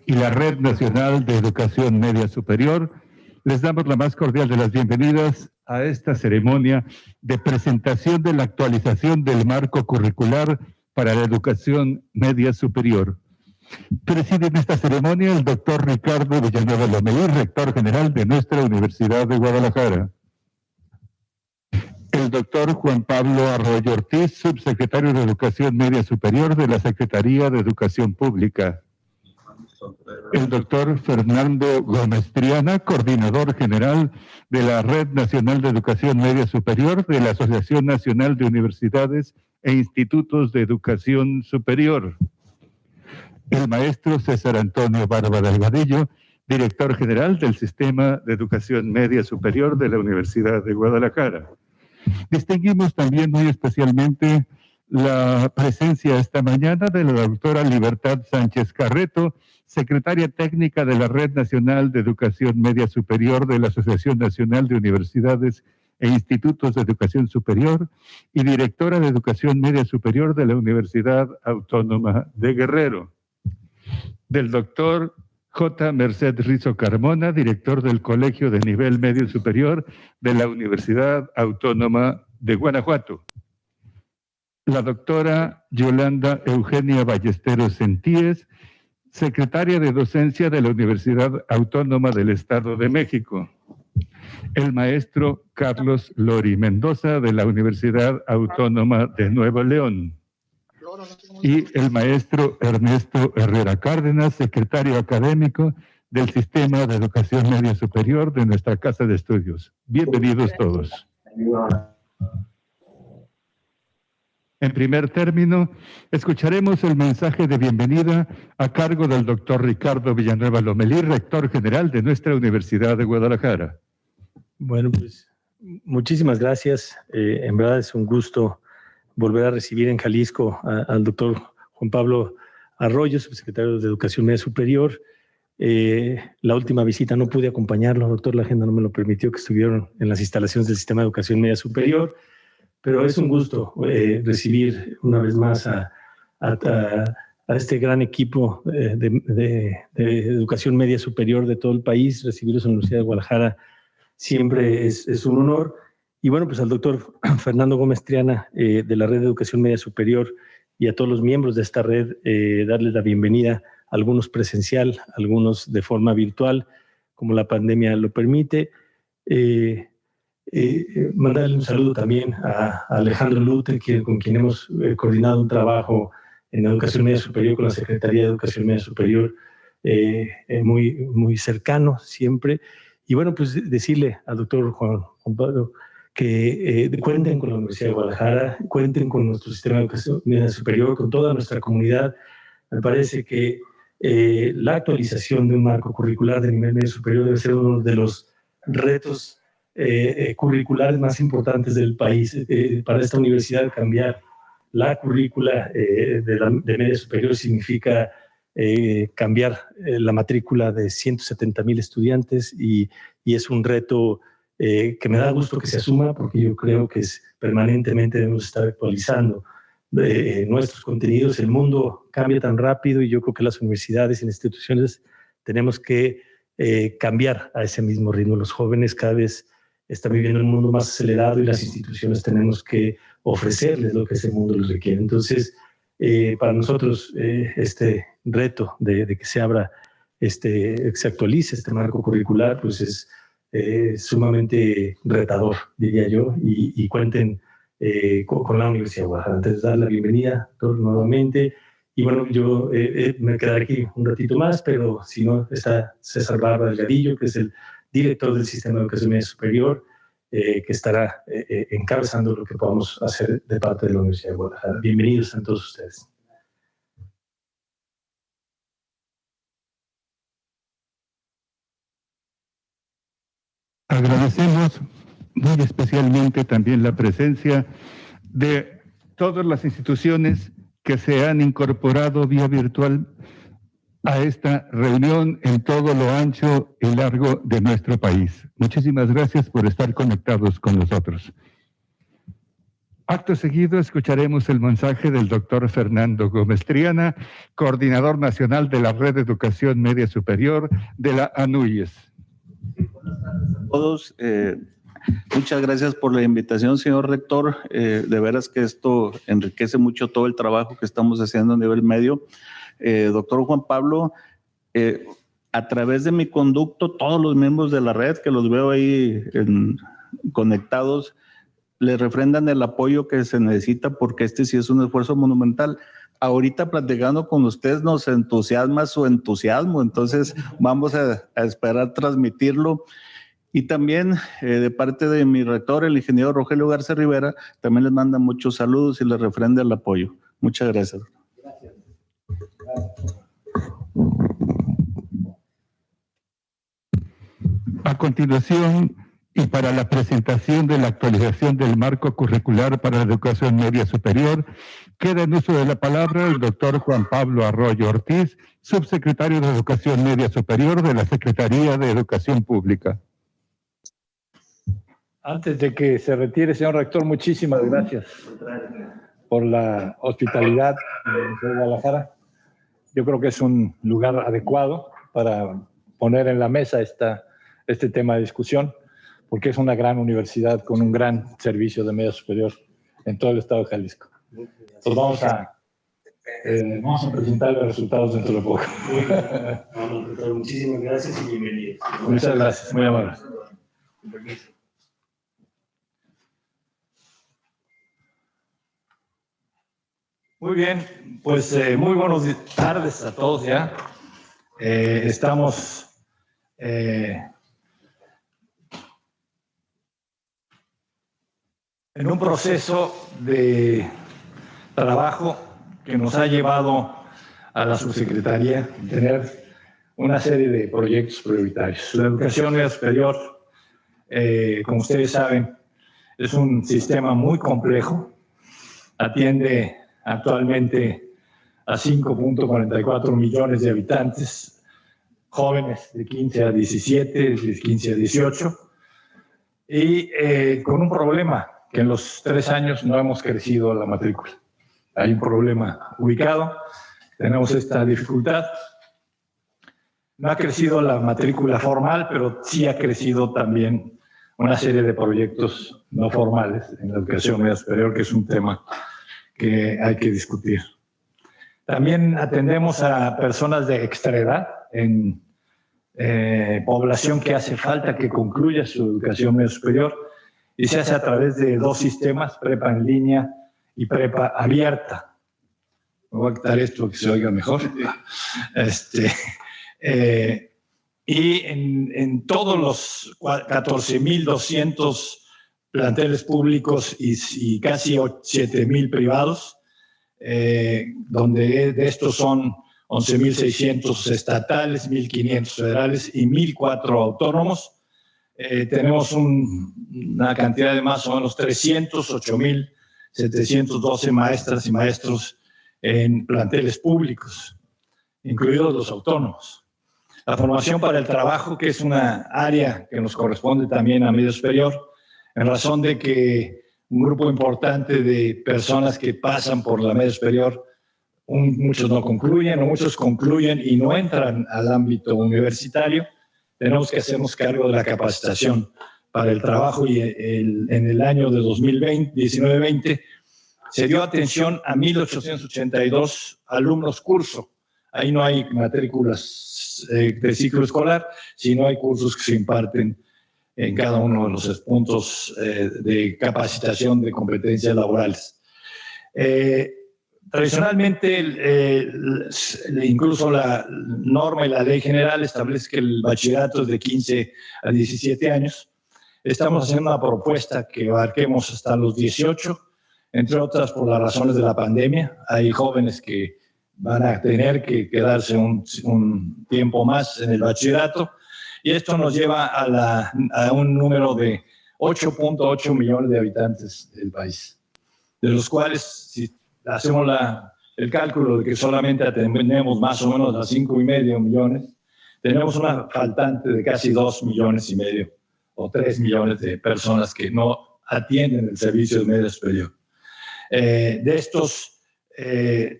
y la Red Nacional de Educación Media Superior, les damos la más cordial de las bienvenidas a esta ceremonia de presentación de la actualización del marco curricular para la educación media superior. Preside en esta ceremonia el doctor Ricardo Villanueva Lomelí, rector general de nuestra Universidad de Guadalajara. El doctor Juan Pablo Arroyo Ortiz, subsecretario de Educación Media Superior de la Secretaría de Educación Pública. El doctor Fernando Gómez Triana, coordinador general de la Red Nacional de Educación Media Superior de la Asociación Nacional de Universidades e Institutos de Educación Superior. El maestro César Antonio Barba Delgadillo, director general del Sistema de Educación Media Superior de la Universidad de Guadalajara. Distinguimos también muy especialmente la presencia esta mañana de la doctora Libertad Sánchez Carreto, secretaria técnica de la Red Nacional de Educación Media Superior de la Asociación Nacional de Universidades e Institutos de Educación Superior y directora de Educación Media Superior de la Universidad Autónoma de Guerrero. Del doctor J. Merced Rizo Carmona, director del Colegio de Nivel Medio Superior de la Universidad Autónoma de Guanajuato. La doctora Yolanda Eugenia Ballesteros Sentíes, secretaria de Docencia de la Universidad Autónoma del Estado de México. El maestro Carlos Lori Mendoza, de la Universidad Autónoma de Nuevo León. Y el maestro Ernesto Herrera Cárdenas, secretario académico del Sistema de Educación Media Superior de nuestra Casa de Estudios. Bienvenidos todos. En primer término, escucharemos el mensaje de bienvenida a cargo del doctor Ricardo Villanueva Lomelí, rector general de nuestra Universidad de Guadalajara. Bueno, pues muchísimas gracias. En verdad es un gusto volver a recibir en Jalisco al doctor Juan Pablo Arroyo, subsecretario de Educación Media Superior. La última visita no pude acompañarlo, doctor, la agenda no me lo permitió, que estuvieron en las instalaciones del Sistema de Educación Media Superior, pero es un gusto recibir una vez más a este gran equipo de Educación Media Superior de todo el país. Recibirlos en la Universidad de Guadalajara siempre es un honor. Y bueno, pues al doctor Fernando Gómez Triana, de la Red de Educación Media Superior, y a todos los miembros de esta red, darles la bienvenida, algunos presencial, algunos de forma virtual, como la pandemia lo permite. Mandarle un saludo también a Alejandro Lute, con quien hemos coordinado un trabajo en Educación Media Superior con la Secretaría de Educación Media Superior, muy cercano siempre. Y bueno, pues decirle al doctor Juan Pablo que cuenten con la Universidad de Guadalajara, cuenten con nuestro Sistema de Educación Media Superior, con toda nuestra comunidad. Me parece que la actualización de un marco curricular de nivel medio superior debe ser uno de los retos curriculares más importantes del país. Para esta universidad, cambiar la currícula de media superior significa cambiar la matrícula de 170,000 estudiantes y es un reto que me da gusto que se asuma, porque yo creo que permanentemente debemos estar actualizando nuestros contenidos. El mundo cambia tan rápido y yo creo que las universidades y las instituciones tenemos que cambiar a ese mismo ritmo. Los jóvenes cada vez están viviendo en un mundo más acelerado y las instituciones tenemos que ofrecerles lo que ese mundo les requiere. Entonces, para nosotros este reto de que se abra, que se actualice este marco curricular, pues es sumamente retador, diría yo, y cuenten con la Universidad de Guadalajara. Antes de dar la bienvenida a todos nuevamente, y bueno, yo me quedaré aquí un ratito más, pero si no, está César Barba Delgadillo, que es el director del Sistema de Educación Media Superior, que estará encabezando lo que podamos hacer de parte de la Universidad de Guadalajara. Bienvenidos a todos ustedes. Agradecemos muy especialmente también la presencia de todas las instituciones que se han incorporado vía virtual a esta reunión en todo lo ancho y largo de nuestro país. Muchísimas gracias por estar conectados con nosotros. Acto seguido escucharemos el mensaje del doctor Fernando Gómez Triana, coordinador nacional de la Red de Educación Media Superior de la ANUYES. Buenas tardes a todos. Muchas gracias por la invitación, señor rector. De veras que esto enriquece mucho todo el trabajo que estamos haciendo a nivel medio. Doctor Juan Pablo, a través de mi conducto, todos los miembros de la red que los veo ahí conectados, le refrendan el apoyo que se necesita porque este sí es un esfuerzo monumental. Ahorita platicando con ustedes nos entusiasma su entusiasmo, entonces vamos a esperar transmitirlo. Y también de parte de mi rector, el ingeniero Rogelio Garza Rivera, también les manda muchos saludos y les refrenda el apoyo. Muchas gracias. Gracias. A continuación, y para la presentación de la actualización del marco curricular para la educación media superior, queda en uso de la palabra el doctor Juan Pablo Arroyo Ortiz, subsecretario de Educación Media Superior de la Secretaría de Educación Pública. Antes de que se retire, señor rector, muchísimas gracias por la hospitalidad de Guadalajara. Yo creo que es un lugar adecuado para poner en la mesa este tema de discusión, porque es una gran universidad con un gran servicio de media superior en todo el estado de Jalisco. Entonces vamos a presentar los resultados dentro de poco. Muchísimas gracias y bienvenidos. Muchas gracias, muy amable. Muy bien, pues muy buenas tardes a todos ya. Estamos en un proceso de trabajo que nos ha llevado a la subsecretaría a tener una serie de proyectos prioritarios. La educación media superior, como ustedes saben, es un sistema muy complejo, atiende actualmente a 5.44 millones de habitantes, jóvenes de 15 a 17, de 15 a 18, y con un problema, que en los 3 años no hemos crecido la matrícula. Hay un problema ubicado, tenemos esta dificultad. No ha crecido la matrícula formal, pero sí ha crecido también una serie de proyectos no formales en la educación media superior, que es un tema que hay que discutir. También atendemos a personas de extra edad, en población que hace falta que concluya su educación media superior, y se hace a través de 2 sistemas, prepa en línea y prepa abierta. Me voy a quitar esto que se oiga mejor. Y en todos los 14.200 planteles públicos y casi 7.000 privados, donde de estos son 11.600 estatales, 1.500 federales y 1.004 autónomos. Tenemos una cantidad de más o menos 308.712 maestras y maestros en planteles públicos, incluidos los autónomos. La formación para el trabajo, que es una área que nos corresponde también a medio superior, en razón de que un grupo importante de personas que pasan por la media superior, muchos no concluyen o muchos concluyen y no entran al ámbito universitario, tenemos que hacernos cargo de la capacitación para el trabajo y en el año de 2019-20 se dio atención a 1.882 alumnos curso. Ahí no hay matrículas de ciclo escolar, sino hay cursos que se imparten en cada uno de los puntos de capacitación de competencias laborales. Tradicionalmente, incluso la norma y la ley general establece que el bachillerato es de 15 a 17 años. Estamos haciendo una propuesta que abarquemos hasta los 18, entre otras por las razones de la pandemia. Hay jóvenes que van a tener que quedarse un tiempo más en el bachillerato, y esto nos lleva a un número de 8.8 millones de habitantes del país, de los cuales, si hacemos el cálculo de que solamente atendemos más o menos a 5,5 millones, tenemos una faltante de casi 2,5 millones o 3 millones de personas que no atienden el servicio de media superior. De estos,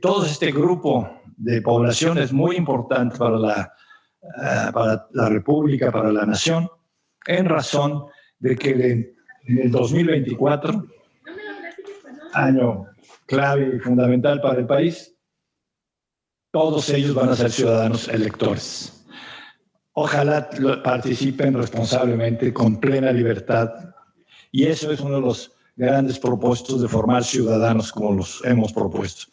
todo este grupo de población es muy importante para la República, para la nación, en razón de que en el 2024, año clave y fundamental para el país, todos ellos van a ser ciudadanos electores. Ojalá participen responsablemente, con plena libertad. Y eso es uno de los grandes propósitos de formar ciudadanos como los hemos propuesto.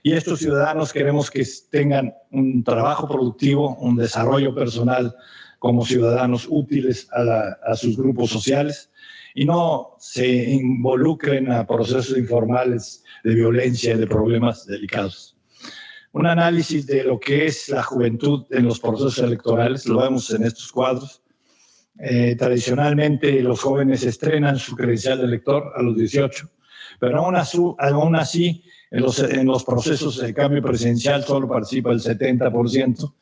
Y estos ciudadanos queremos que tengan un trabajo productivo, un desarrollo personal como ciudadanos útiles a sus grupos sociales y no se involucren a procesos informales de violencia y de problemas delicados. Un análisis de lo que es la juventud en los procesos electorales, lo vemos en estos cuadros. Tradicionalmente los jóvenes estrenan su credencial de elector a los 18, pero aún así en los procesos de cambio presidencial solo participa el 70%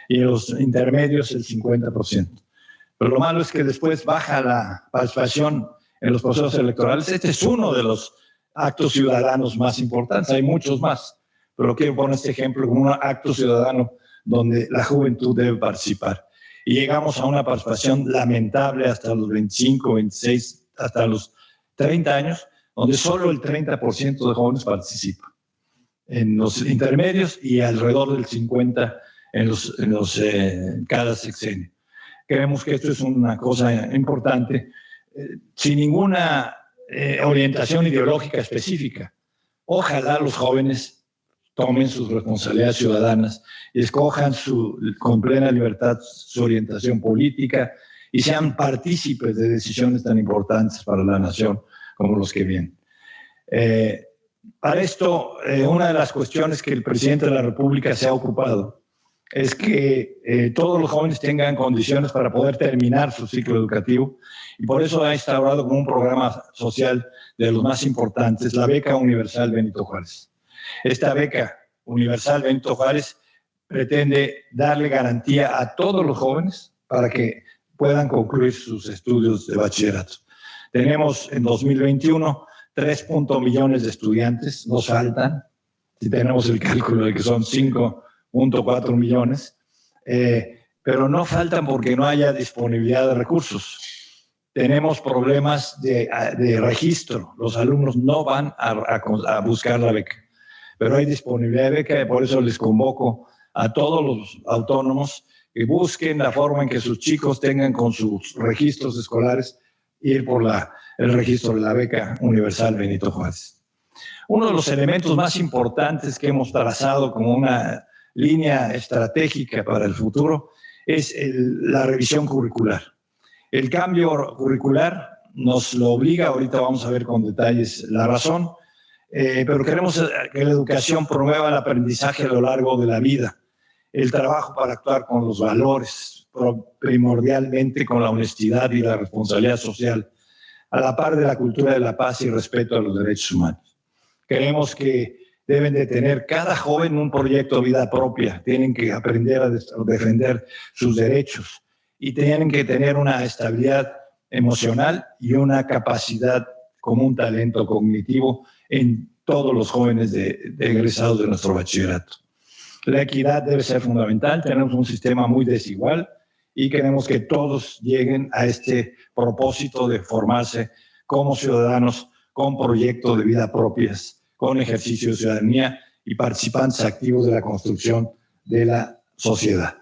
y en los intermedios el 50%. Pero lo malo es que después baja la participación en los procesos electorales. Este es uno de los actos ciudadanos más importantes, hay muchos más, pero quiero poner este ejemplo como un acto ciudadano donde la juventud debe participar. Y llegamos a una participación lamentable hasta los 25, 26, hasta los 30 años, donde solo el 30% de jóvenes participan. En los intermedios y alrededor del 50% en cada sexenio. Creemos que esto es una cosa importante, sin ninguna orientación ideológica específica. Ojalá los jóvenes tomen sus responsabilidades ciudadanas y escojan con plena libertad su orientación política y sean partícipes de decisiones tan importantes para la nación como los que vienen. Para esto, una de las cuestiones que el presidente de la República se ha ocupado es que todos los jóvenes tengan condiciones para poder terminar su ciclo educativo y por eso ha instaurado como un programa social de los más importantes, la Beca Universal Benito Juárez. Esta Beca Universal Benito Juárez pretende darle garantía a todos los jóvenes para que puedan concluir sus estudios de bachillerato. Tenemos en 2021 3.1 millones de estudiantes, nos faltan, si tenemos el cálculo de que son 5.4 millones, pero no faltan porque no haya disponibilidad de recursos. Tenemos problemas de registro, los alumnos no van a buscar la beca, pero hay disponibilidad de beca y por eso les convoco a todos los autónomos que busquen la forma en que sus chicos tengan con sus registros escolares ir por el registro de la Beca Universal Benito Juárez. Uno de los elementos más importantes que hemos trazado como una línea estratégica para el futuro es la revisión curricular. El cambio curricular nos lo obliga, ahorita vamos a ver con detalles la razón, pero queremos que la educación promueva el aprendizaje a lo largo de la vida, el trabajo para actuar con los valores, primordialmente con la honestidad y la responsabilidad social, a la par de la cultura de la paz y respeto a los derechos humanos. Creemos que deben de tener cada joven un proyecto de vida propia, tienen que aprender a defender sus derechos y tienen que tener una estabilidad emocional y una capacidad como un talento cognitivo en todos los jóvenes de egresados de nuestro bachillerato. La equidad debe ser fundamental, tenemos un sistema muy desigual y queremos que todos lleguen a este propósito de formarse como ciudadanos con proyectos de vida propias, con ejercicio de ciudadanía y participantes activos de la construcción de la sociedad.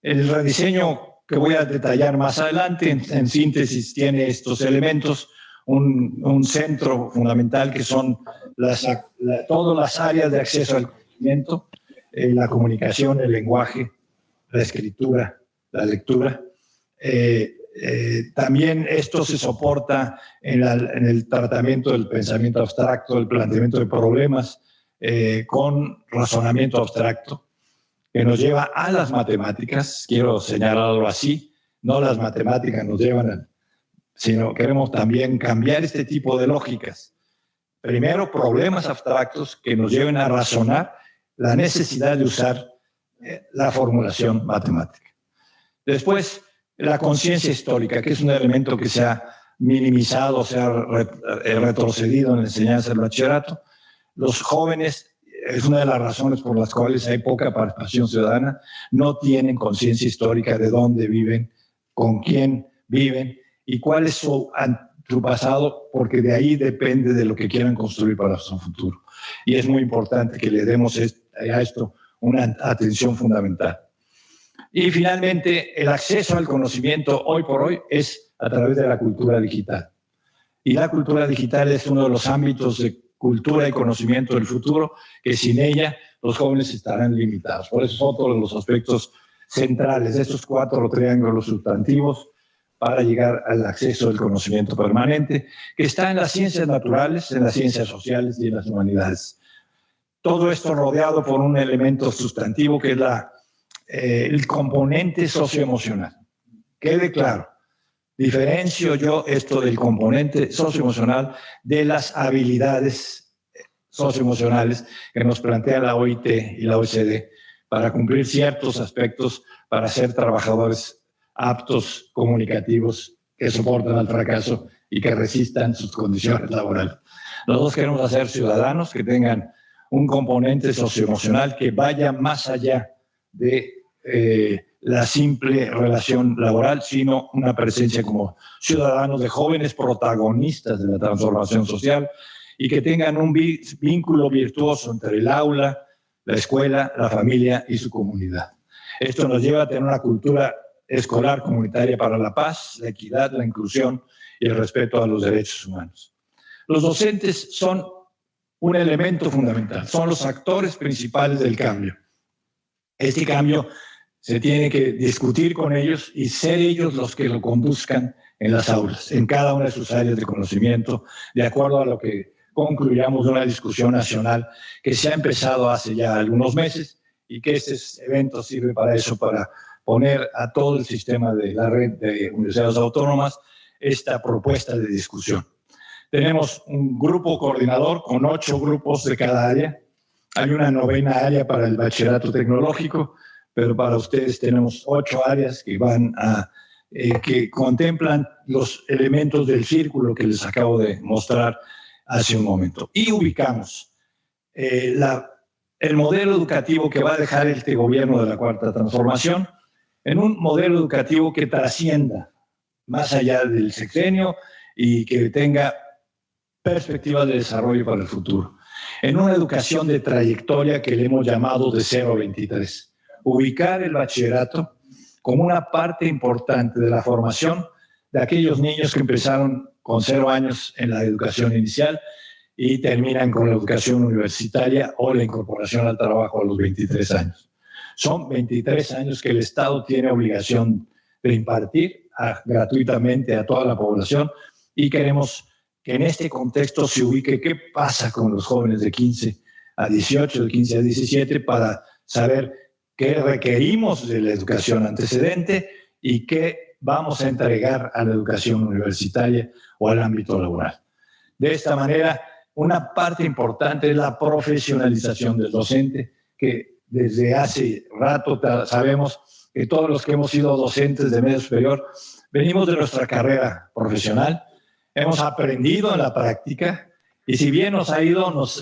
El rediseño que voy a detallar más adelante, en síntesis, tiene estos elementos, un centro fundamental que son todas las áreas de acceso al conocimiento, la comunicación, el lenguaje, la escritura, la lectura. También esto se soporta en el tratamiento del pensamiento abstracto, el planteamiento de problemas con razonamiento abstracto, que nos lleva a las matemáticas, quiero señalarlo así, no las matemáticas nos llevan, sino queremos también cambiar este tipo de lógicas. Primero, problemas abstractos que nos lleven a razonar la necesidad de usar la formulación matemática. Después, la conciencia histórica, que es un elemento que se ha minimizado, se ha retrocedido en la enseñanza del bachillerato. Los jóvenes, es una de las razones por las cuales hay poca participación ciudadana, no tienen conciencia histórica de dónde viven, con quién viven y cuál es su pasado, porque de ahí depende de lo que quieran construir para su futuro. Y es muy importante que le demos a esto una atención fundamental. Y finalmente, el acceso al conocimiento hoy por hoy es a través de la cultura digital. Y la cultura digital es uno de los ámbitos de cultura y conocimiento del futuro, que sin ella los jóvenes estarán limitados. Por eso es otro de los aspectos centrales de estos 4 triángulos sustantivos para llegar al acceso al conocimiento permanente, que está en las ciencias naturales, en las ciencias sociales y en las humanidades. Todo esto rodeado por un elemento sustantivo que es el componente socioemocional. Quede claro, diferencio yo esto del componente socioemocional de las habilidades socioemocionales que nos plantea la OIT y la OECD para cumplir ciertos aspectos, para ser trabajadores aptos, comunicativos, que soportan al fracaso y que resistan sus condiciones laborales. Nosotros queremos hacer ciudadanos que tengan un componente socioemocional que vaya más allá de la simple relación laboral, sino una presencia como ciudadanos, de jóvenes protagonistas de la transformación social y que tengan un vínculo virtuoso entre el aula, la escuela, la familia y su comunidad. Esto nos lleva a tener una cultura escolar comunitaria para la paz, la equidad, la inclusión y el respeto a los derechos humanos. Los docentes son un elemento fundamental, son los actores principales del cambio. Este cambio se tiene que discutir con ellos y ser ellos los que lo conduzcan en las aulas, en cada una de sus áreas de conocimiento, de acuerdo a lo que concluyamos de una discusión nacional que se ha empezado hace ya algunos meses y que este evento sirve para eso, para poner a todo el sistema de la red de universidades autónomas esta propuesta de discusión. Tenemos un grupo coordinador con 8 grupos de cada área. Hay una 9ª área para el bachillerato tecnológico, pero para ustedes tenemos 8 áreas que que contemplan los elementos del círculo que les acabo de mostrar hace un momento. Y ubicamos el modelo educativo que va a dejar este gobierno de la Cuarta Transformación en un modelo educativo que trascienda más allá del sexenio y que tenga perspectivas de desarrollo para el futuro. En una educación de trayectoria que le hemos llamado de 0 a 23. Ubicar el bachillerato como una parte importante de la formación de aquellos niños que empezaron con 0 años en la educación inicial y terminan con la educación universitaria o la incorporación al trabajo a los 23 años. Son 23 años que el Estado tiene obligación de impartir gratuitamente a toda la población y queremos que en este contexto se ubique qué pasa con los jóvenes de 15 a 18, de 15 a 17, para saber qué requerimos de la educación antecedente y qué vamos a entregar a la educación universitaria o al ámbito laboral. De esta manera, una parte importante es la profesionalización del docente, que desde hace rato sabemos que todos los que hemos sido docentes de medio superior venimos de nuestra carrera profesional, hemos aprendido en la práctica y si bien nos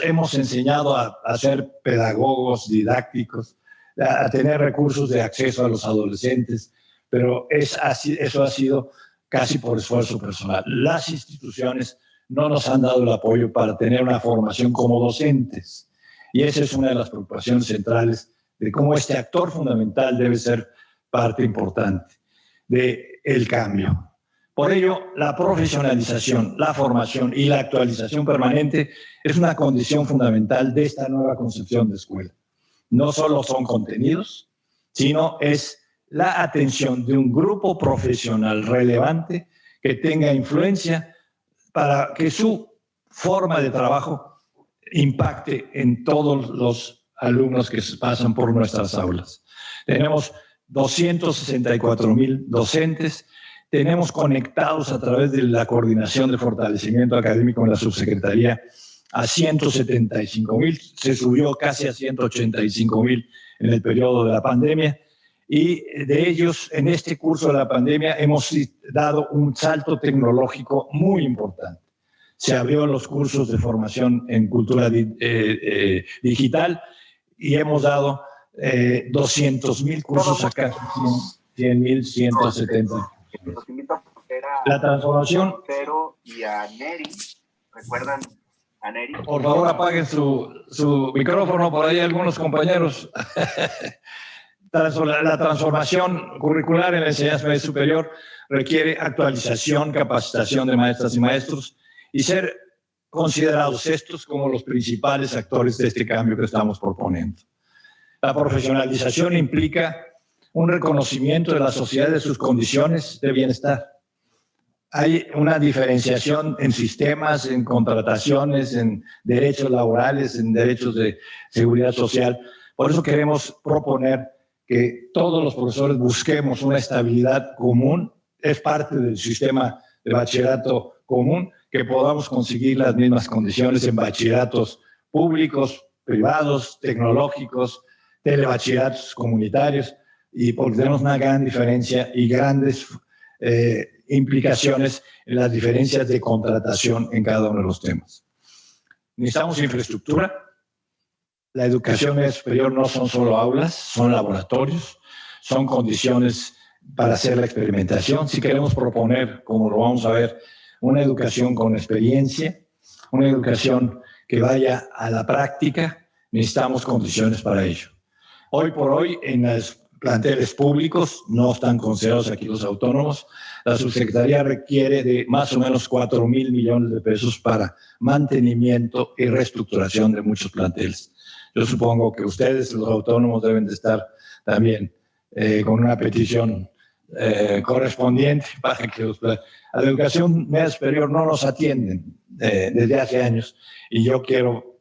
hemos enseñado a ser pedagogos didácticos, a tener recursos de acceso a los adolescentes, pero eso ha sido casi por esfuerzo personal. Las instituciones no nos han dado el apoyo para tener una formación como docentes. Y esa es una de las preocupaciones centrales de cómo este actor fundamental debe ser parte importante del cambio. Por ello, la profesionalización, la formación y la actualización permanente es una condición fundamental de esta nueva concepción de escuela. No solo son contenidos, sino es la atención de un grupo profesional relevante que tenga influencia para que su forma de trabajo impacte en todos los alumnos que pasan por nuestras aulas. Tenemos 264,000 docentes, tenemos conectados a través de la Coordinación de Fortalecimiento Académico en la Subsecretaría a 175,000, se subió casi a 185,000 en el periodo de la pandemia, y de ellos, en este curso de la pandemia, hemos dado un salto tecnológico muy importante. Se abrieron los cursos de formación en cultura digital y hemos dado 200,000 cursos acá, 100,170. La transformación... Y a Neri, ¿recuerdan a Neri? Por favor, apaguen su micrófono, por ahí algunos compañeros. La transformación curricular en la enseñanza media superior requiere actualización, capacitación de maestras y maestros y ser considerados estos como los principales actores de este cambio que estamos proponiendo. La profesionalización implica un reconocimiento de la sociedad de sus condiciones de bienestar. Hay una diferenciación en sistemas, en contrataciones, en derechos laborales, en derechos de seguridad social. Por eso queremos proponer que todos los profesores busquemos una estabilidad común, es parte del sistema de bachillerato común, que podamos conseguir las mismas condiciones en bachilleratos públicos, privados, tecnológicos, telebachilleratos comunitarios, y porque tenemos una gran diferencia y grandes implicaciones en las diferencias de contratación en cada uno de los temas. Necesitamos infraestructura. La educación media superior no son solo aulas, son laboratorios, son condiciones para hacer la experimentación. Si queremos proponer, como lo vamos a ver, una educación con experiencia, una educación que vaya a la práctica, necesitamos condiciones para ello. Hoy por hoy, en los planteles públicos, no están considerados aquí los autónomos, la subsecretaría requiere de más o menos 4,000 millones de pesos para mantenimiento y reestructuración de muchos planteles. Yo supongo que ustedes, los autónomos, deben de estar también con una petición correspondiente para que a la educación media superior no nos atienden desde hace años, y yo quiero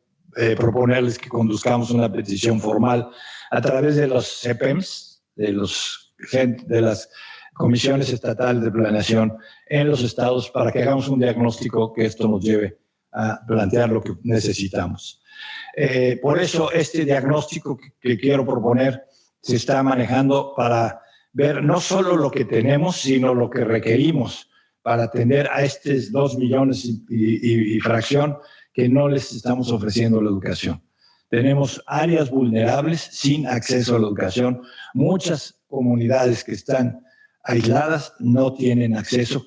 proponerles que conduzcamos una petición formal a través de los CEPEMS, de las comisiones estatales de planeación en los estados, para que hagamos un diagnóstico que esto nos lleve a plantear lo que necesitamos. Por eso este diagnóstico que quiero proponer se está manejando para ver no solo lo que tenemos, sino lo que requerimos para atender a estos 2 millones y fracción que no les estamos ofreciendo la educación. Tenemos áreas vulnerables sin acceso a la educación. Muchas comunidades que están aisladas no tienen acceso,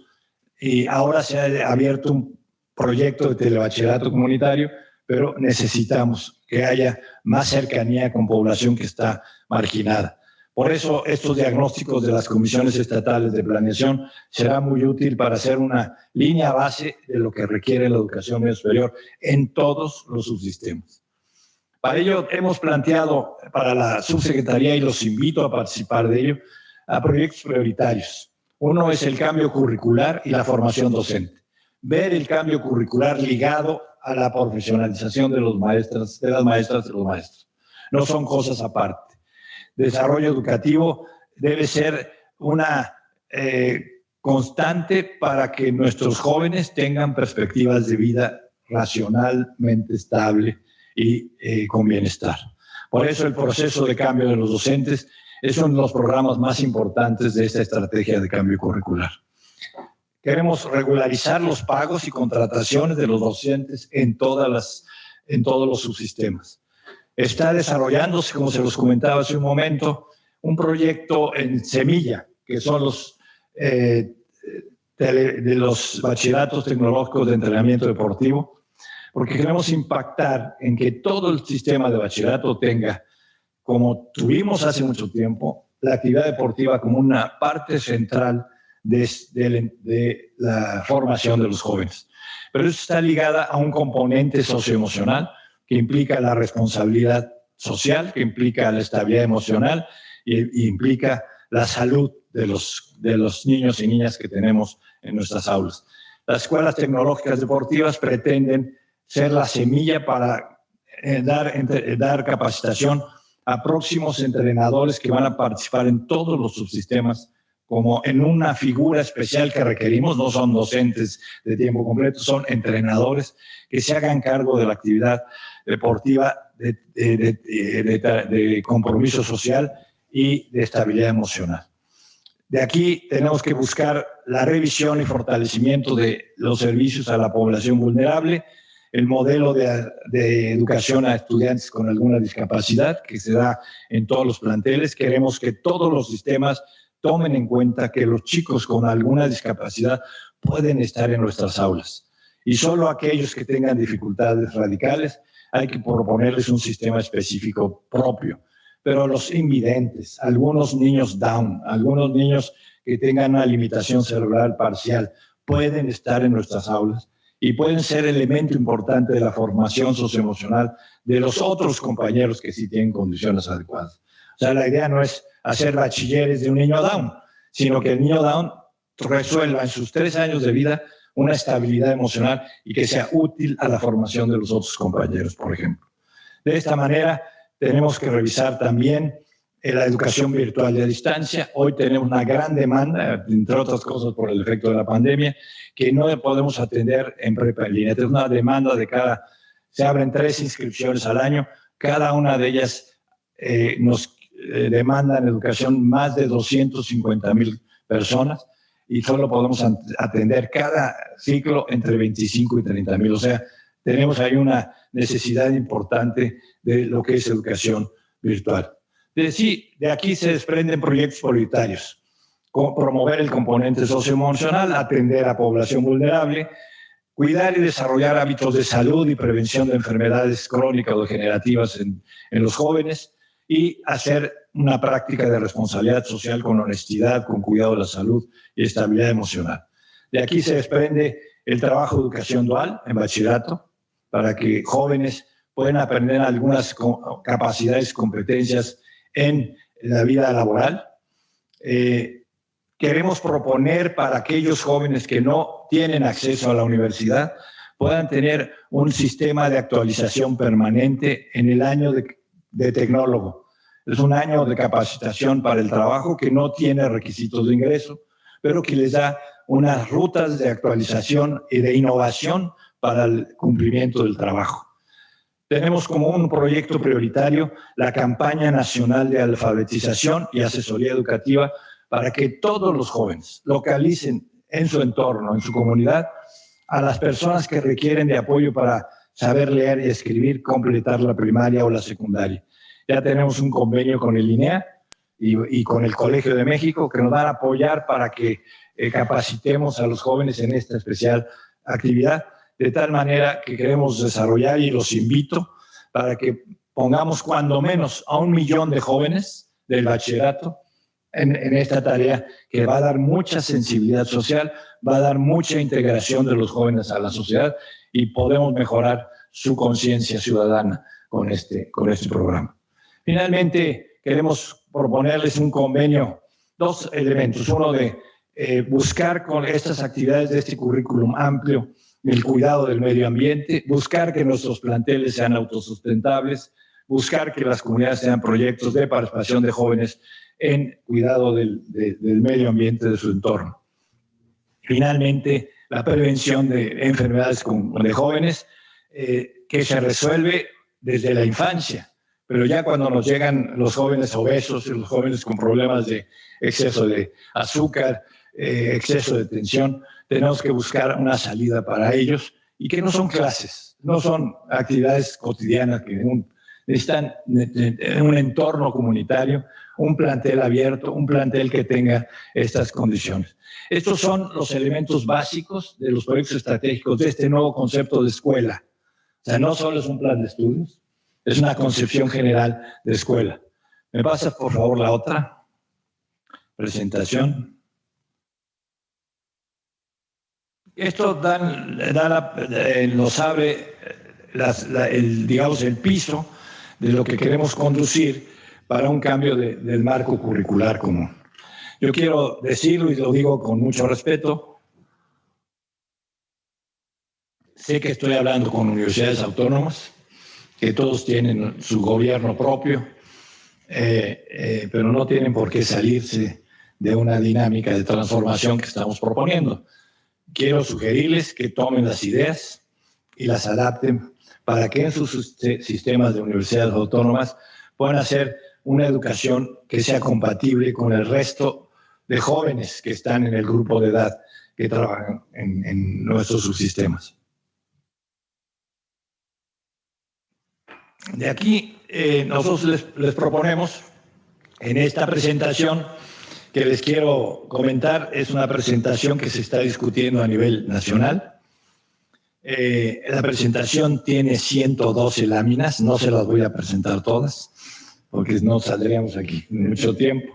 y ahora se ha abierto un proyecto de telebachillerato comunitario, pero necesitamos que haya más cercanía con población que está marginada. Por eso estos diagnósticos de las comisiones estatales de planeación será muy útil para hacer una línea base de lo que requiere la educación media superior en todos los subsistemas. Para ello hemos planteado para la subsecretaría, y los invito a participar de ello, a proyectos prioritarios. Uno es el cambio curricular y la formación docente. Ver el cambio curricular ligado a la profesionalización de las maestras y los maestros. No son cosas aparte. Desarrollo educativo debe ser una constante para que nuestros jóvenes tengan perspectivas de vida racionalmente estable y con bienestar. Por eso el proceso de cambio de los docentes es uno de los programas más importantes de esta estrategia de cambio curricular. Queremos regularizar los pagos y contrataciones de los docentes en todos los subsistemas. Está desarrollándose, como se los comentaba hace un momento, un proyecto en Semilla, que son de los bachilleratos tecnológicos de entrenamiento deportivo, porque queremos impactar en que todo el sistema de bachillerato tenga, como tuvimos hace mucho tiempo, la actividad deportiva como una parte central de la formación de los jóvenes. Pero eso está ligada a un componente socioemocional que implica la responsabilidad social, que implica la estabilidad emocional y implica la salud de los niños y niñas que tenemos en nuestras aulas. Las escuelas tecnológicas deportivas pretenden ser la semilla para dar capacitación a próximos entrenadores que van a participar en todos los subsistemas, como en una figura especial que requerimos. No son docentes de tiempo completo, son entrenadores que se hagan cargo de la actividad deportiva de compromiso social y de estabilidad emocional. De aquí tenemos que buscar la revisión y fortalecimiento de los servicios a la población vulnerable, el modelo de educación a estudiantes con alguna discapacidad que se da en todos los planteles. Queremos que todos los sistemas tomen en cuenta que los chicos con alguna discapacidad pueden estar en nuestras aulas. Y solo aquellos que tengan dificultades radicales hay que proponerles un sistema específico propio. Pero los invidentes, algunos niños Down, algunos niños que tengan una limitación cerebral parcial, pueden estar en nuestras aulas y pueden ser elemento importante de la formación socioemocional de los otros compañeros que sí tienen condiciones adecuadas. O sea, la idea no es hacer bachilleres de un niño Down, sino que el niño Down resuelva en sus 3 años de vida una estabilidad emocional y que sea útil a la formación de los otros compañeros, por ejemplo. De esta manera, tenemos que revisar también la educación virtual de distancia. Hoy tenemos una gran demanda, entre otras cosas por el efecto de la pandemia, que no podemos atender en prepa en línea. Es una demanda se abren 3 inscripciones al año, cada una de ellas nos demanda en educación más de 250,000 personas y solo podemos atender cada ciclo entre 25 y 30,000. O sea, tenemos ahí una necesidad importante de lo que es educación virtual. De aquí se desprenden proyectos prioritarios, como promover el componente socioemocional, atender a población vulnerable, cuidar y desarrollar hábitos de salud y prevención de enfermedades crónicas o degenerativas en los jóvenes y hacer una práctica de responsabilidad social con honestidad, con cuidado de la salud y estabilidad emocional. De aquí se desprende el trabajo de educación dual en bachillerato, para que jóvenes puedan aprender algunas capacidades, competencias en la vida laboral. Queremos proponer para aquellos jóvenes que no tienen acceso a la universidad, puedan tener un sistema de actualización permanente en el año de tecnólogo. Es un año de capacitación para el trabajo que no tiene requisitos de ingreso, pero que les da unas rutas de actualización y de innovación para el cumplimiento del trabajo. Tenemos como un proyecto prioritario la campaña nacional de alfabetización y asesoría educativa para que todos los jóvenes localicen en su entorno, en su comunidad, a las personas que requieren de apoyo para saber leer y escribir, completar la primaria o la secundaria. Ya tenemos un convenio con el INEA y con el Colegio de México que nos van a apoyar para que capacitemos a los jóvenes en esta especial actividad, de tal manera que queremos desarrollar, y los invito para que pongamos cuando menos a 1 millón de jóvenes del bachillerato en esta tarea que va a dar mucha sensibilidad social, va a dar mucha integración de los jóvenes a la sociedad y podemos mejorar su conciencia ciudadana con este programa. Finalmente, queremos proponerles un convenio, 2 elementos. Uno de buscar con estas actividades de este currículum amplio el cuidado del medio ambiente, buscar que nuestros planteles sean autosustentables, buscar que las comunidades sean proyectos de participación de jóvenes en cuidado del medio ambiente de su entorno. Finalmente, la prevención de enfermedades de jóvenes que se resuelve desde la infancia, pero ya cuando nos llegan los jóvenes obesos y los jóvenes con problemas de exceso de azúcar, exceso de tensión, tenemos que buscar una salida para ellos y que no son clases, no son actividades cotidianas que necesitan un entorno comunitario, un plantel abierto, un plantel que tenga estas condiciones. Estos son los elementos básicos de los proyectos estratégicos de este nuevo concepto de escuela. O sea, no solo es un plan de estudios, es una concepción general de escuela. ¿Me pasa, por favor, la otra presentación? Esto nos abre el piso de lo que queremos conducir para un cambio del marco curricular común. Yo quiero decirlo y lo digo con mucho respeto. Sé que estoy hablando con universidades autónomas, que todos tienen su gobierno propio, pero no tienen por qué salirse de una dinámica de transformación que estamos proponiendo. Quiero sugerirles que tomen las ideas y las adapten para que en sus sistemas de universidades autónomas puedan hacer una educación que sea compatible con el resto de jóvenes que están en el grupo de edad que trabajan en nuestros subsistemas. De aquí, nosotros les proponemos en esta presentación que les quiero comentar, es una presentación que se está discutiendo a nivel nacional. La presentación tiene 112 láminas, no se las voy a presentar todas, porque no saldríamos aquí mucho tiempo.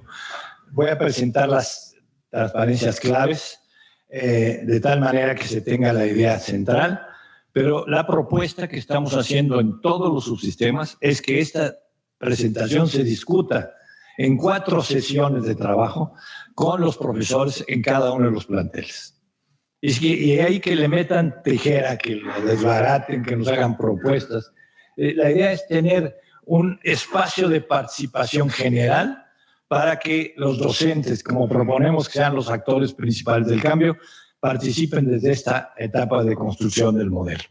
Voy a presentar las transparencias claves, de tal manera que se tenga la idea central, pero la propuesta que estamos haciendo en todos los subsistemas es que esta presentación se discuta en 4 sesiones de trabajo con los profesores en cada uno de los planteles. Y hay que le metan tijera, que lo desbaraten, que nos hagan propuestas. La idea es tener un espacio de participación general para que los docentes, como proponemos que sean los actores principales del cambio, participen desde esta etapa de construcción del modelo.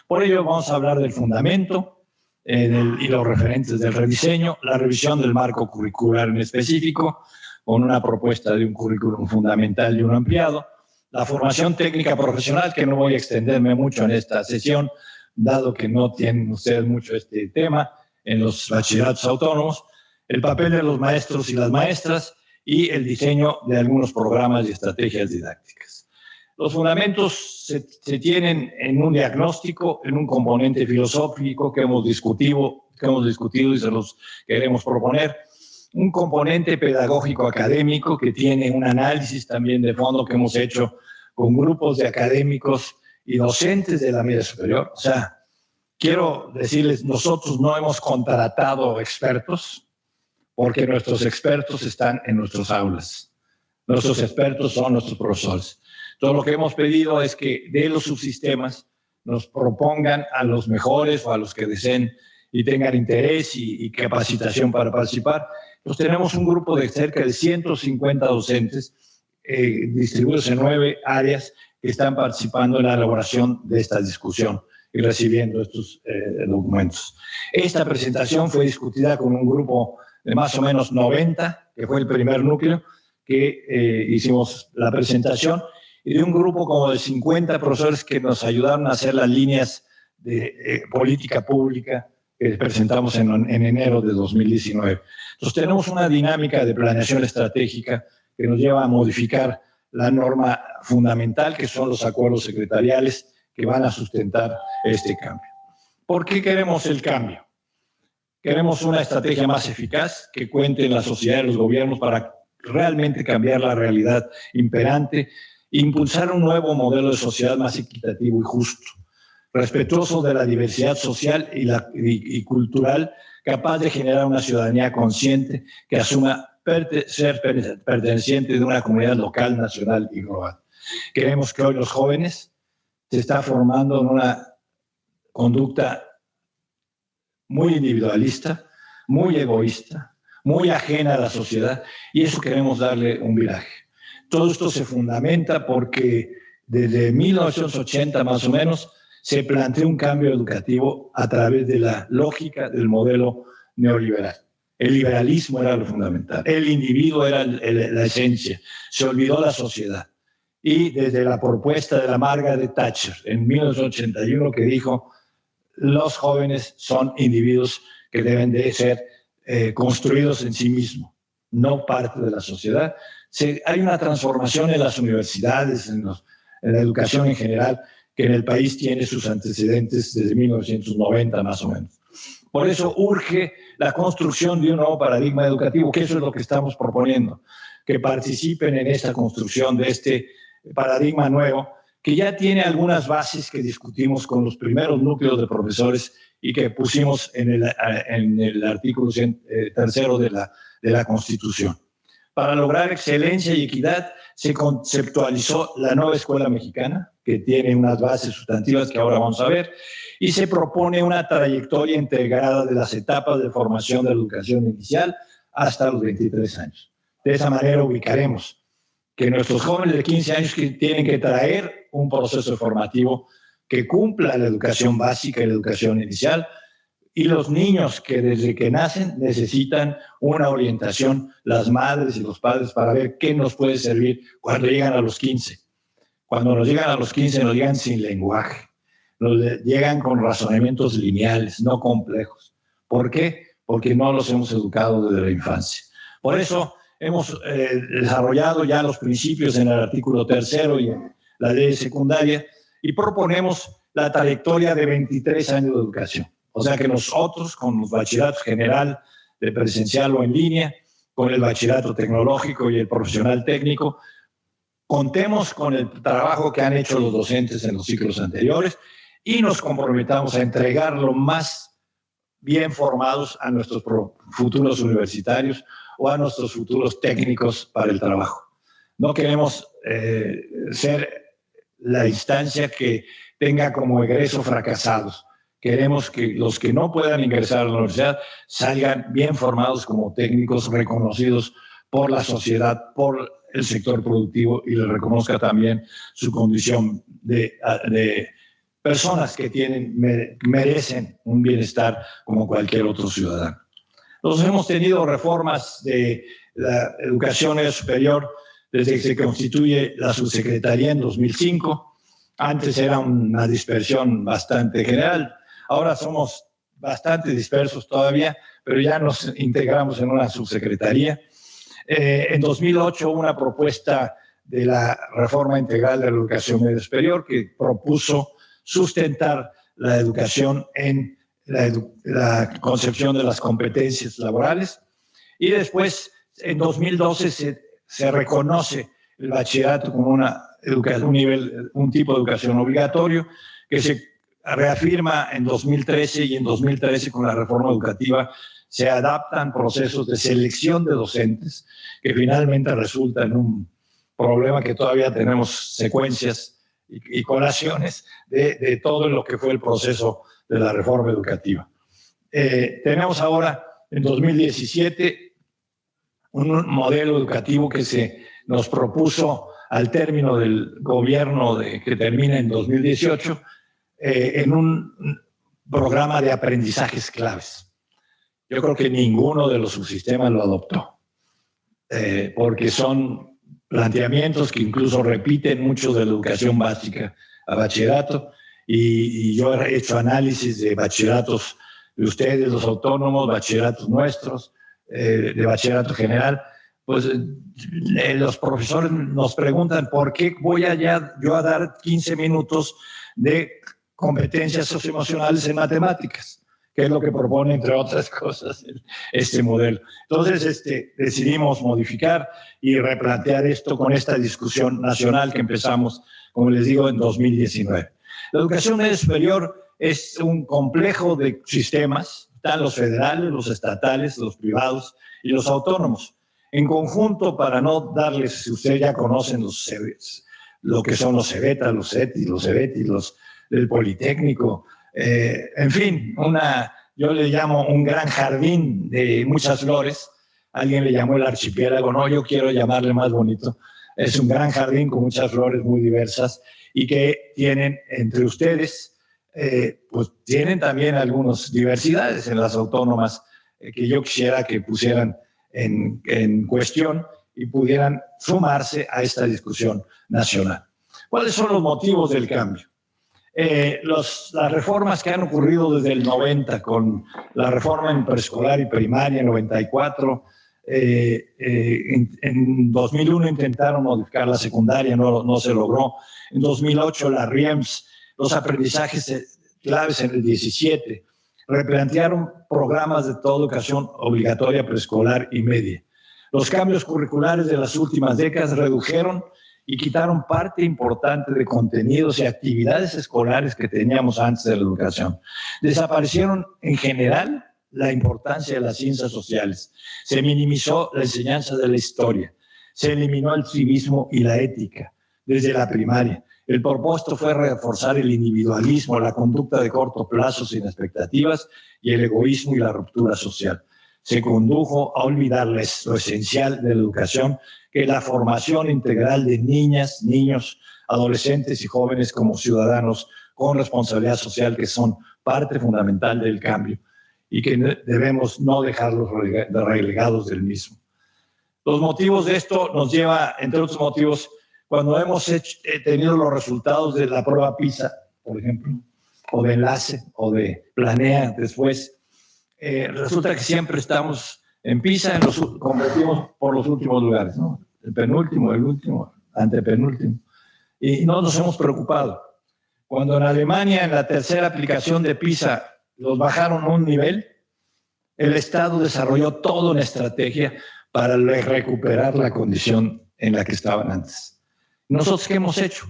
Por ello vamos a hablar del fundamento y los referentes del rediseño, la revisión del marco curricular en específico, con una propuesta de un currículum fundamental y uno ampliado, la formación técnica profesional, que no voy a extenderme mucho en esta sesión, dado que no tienen ustedes mucho este tema en los bachilleratos autónomos, el papel de los maestros y las maestras y el diseño de algunos programas y estrategias didácticas. Los fundamentos se tienen en un diagnóstico, en un componente filosófico que hemos discutido y se los queremos proponer, un componente pedagógico académico que tiene un análisis también de fondo que hemos hecho con grupos de académicos y docentes de la media superior. O sea, quiero decirles, nosotros no hemos contratado expertos porque nuestros expertos están en nuestras aulas. Nuestros expertos son nuestros profesores. Todo lo que hemos pedido es que de los subsistemas nos propongan a los mejores o a los que deseen y tengan interés y capacitación para participar. Entonces tenemos un grupo de cerca de 150 docentes distribuidos en 9 áreas que están participando en la elaboración de esta discusión y recibiendo estos documentos. Esta presentación fue discutida con un grupo de más o menos 90, que fue el primer núcleo que hicimos la presentación, y de un grupo como de 50 profesores que nos ayudaron a hacer las líneas de política pública que presentamos en enero de 2019. Entonces tenemos una dinámica de planeación estratégica que nos lleva a modificar la norma fundamental, que son los acuerdos secretariales que van a sustentar este cambio. ¿Por qué queremos el cambio? Queremos una estrategia más eficaz que cuente en la sociedad y los gobiernos para realmente cambiar la realidad imperante, impulsar un nuevo modelo de sociedad más equitativo y justo, respetuoso de la diversidad social y cultural, capaz de generar una ciudadanía consciente que asuma ser perteneciente de una comunidad local, nacional y global. Queremos que hoy los jóvenes se están formando en una conducta muy individualista, muy egoísta, muy ajena a la sociedad, y eso queremos darle un viraje. Todo esto se fundamenta porque desde 1980 más o menos se planteó un cambio educativo a través de la lógica del modelo neoliberal. El liberalismo era lo fundamental, el individuo era la esencia, se olvidó la sociedad. Y desde la propuesta de la Margaret Thatcher en 1981 que dijo, los jóvenes son individuos que deben de ser construidos en sí mismos, no parte de la sociedad. Hay una transformación en las universidades, en la educación en general, que en el país tiene sus antecedentes desde 1990 más o menos. Por eso urge la construcción de un nuevo paradigma educativo, que eso es lo que estamos proponiendo, que participen en esta construcción de este paradigma nuevo, que ya tiene algunas bases que discutimos con los primeros núcleos de profesores y que pusimos en el artículo 3º de la Constitución. Para lograr excelencia y equidad se conceptualizó la nueva escuela mexicana, que tiene unas bases sustantivas que ahora vamos a ver, y se propone una trayectoria integrada de las etapas de formación de la educación inicial hasta los 23 años. De esa manera ubicaremos que nuestros jóvenes de 15 años tienen que traer un proceso formativo que cumpla la educación básica y la educación inicial, y los niños que desde que nacen necesitan una orientación, las madres y los padres, para ver qué nos puede servir cuando llegan a los 15. Cuando nos llegan a los 15 nos llegan sin lenguaje, nos llegan con razonamientos lineales, no complejos. ¿Por qué? Porque no los hemos educado desde la infancia. Por eso hemos desarrollado ya los principios en el artículo 3º y en la ley secundaria y proponemos la trayectoria de 23 años de educación. O sea que nosotros, con los bachilleratos general, de presencial o en línea, con el bachillerato tecnológico y el profesional técnico, contemos con el trabajo que han hecho los docentes en los ciclos anteriores y nos comprometamos a entregar lo más bien formados a nuestros futuros universitarios o a nuestros futuros técnicos para el trabajo. No queremos ser la instancia que tenga como egreso fracasados. Queremos que los que no puedan ingresar a la universidad salgan bien formados como técnicos reconocidos por la sociedad, por el sector productivo y les reconozca también su condición de personas que merecen un bienestar como cualquier otro ciudadano. Nosotros hemos tenido reformas de la educación superior desde que se constituye la subsecretaría en 2005. Antes era una dispersión bastante general. Ahora somos bastante dispersos todavía, pero ya nos integramos en una subsecretaría. En 2008 hubo una propuesta de la reforma integral de la educación media superior que propuso sustentar la educación en la concepción de las competencias laborales. Y después, en 2012, se reconoce el bachillerato como un tipo de educación obligatorio que se reafirma en 2013 y en 2013 con la reforma educativa se adaptan procesos de selección de docentes que finalmente resulta en un problema que todavía tenemos secuencias y colaciones de todo lo que fue el proceso de la reforma educativa. Tenemos ahora en 2017 un modelo educativo que se nos propuso al término del gobierno que termina en 2018 en un programa de aprendizajes claves. Yo creo que ninguno de los subsistemas lo adoptó, porque son planteamientos que incluso repiten mucho de la educación básica a bachillerato, y yo he hecho análisis de bachilleratos de ustedes, los autónomos, bachilleratos nuestros, de bachillerato general. Pues los profesores nos preguntan por qué voy yo a dar 15 minutos de competencias socioemocionales en matemáticas, que es lo que propone, entre otras cosas, este modelo. Entonces, decidimos modificar y replantear esto con esta discusión nacional que empezamos, como les digo, en 2019. La educación media superior es un complejo de sistemas, están los federales, los estatales, los privados y los autónomos. En conjunto, para no darles, si ustedes ya conocen lo que son los CEBETA, los CETI, los CEBETI, los del Politécnico, en fin, yo le llamo un gran jardín de muchas flores. Alguien le llamó el archipiélago, no, yo quiero llamarle más bonito. Es un gran jardín con muchas flores muy diversas y que tienen entre ustedes, pues tienen también algunas diversidades en las autónomas que yo quisiera que pusieran en cuestión y pudieran sumarse a esta discusión nacional. ¿Cuáles son los motivos del cambio? Las reformas que han ocurrido desde el 90, con la reforma en preescolar y primaria en 94, en 2001 intentaron modificar la secundaria, no se logró. En 2008 la RIEMS, los aprendizajes claves en el 17, replantearon programas de toda educación obligatoria, preescolar y media. Los cambios curriculares de las últimas décadas redujeron y quitaron parte importante de contenidos y actividades escolares que teníamos antes de la educación. Desaparecieron en general la importancia de las ciencias sociales. Se minimizó la enseñanza de la historia. Se eliminó el civismo y la ética desde la primaria. El propósito fue reforzar el individualismo, la conducta de corto plazo sin expectativas y el egoísmo y la ruptura social. Se condujo a olvidarles lo esencial de la educación, que es la formación integral de niñas, niños, adolescentes y jóvenes como ciudadanos con responsabilidad social, que son parte fundamental del cambio. y que debemos no dejarlos relegados del mismo. Los motivos de esto nos lleva, entre otros motivos, cuando hemos tenido los resultados de la prueba PISA, por ejemplo, o de enlace, o de planea después, resulta que siempre estamos en PISA, competimos por los últimos lugares, ¿no? El penúltimo, el último, antepenúltimo. Y no nos hemos preocupado. Cuando en Alemania, en la tercera aplicación de PISA, los bajaron un nivel, el Estado desarrolló toda una estrategia para recuperar la condición en la que estaban antes. ¿Nosotros qué hemos hecho?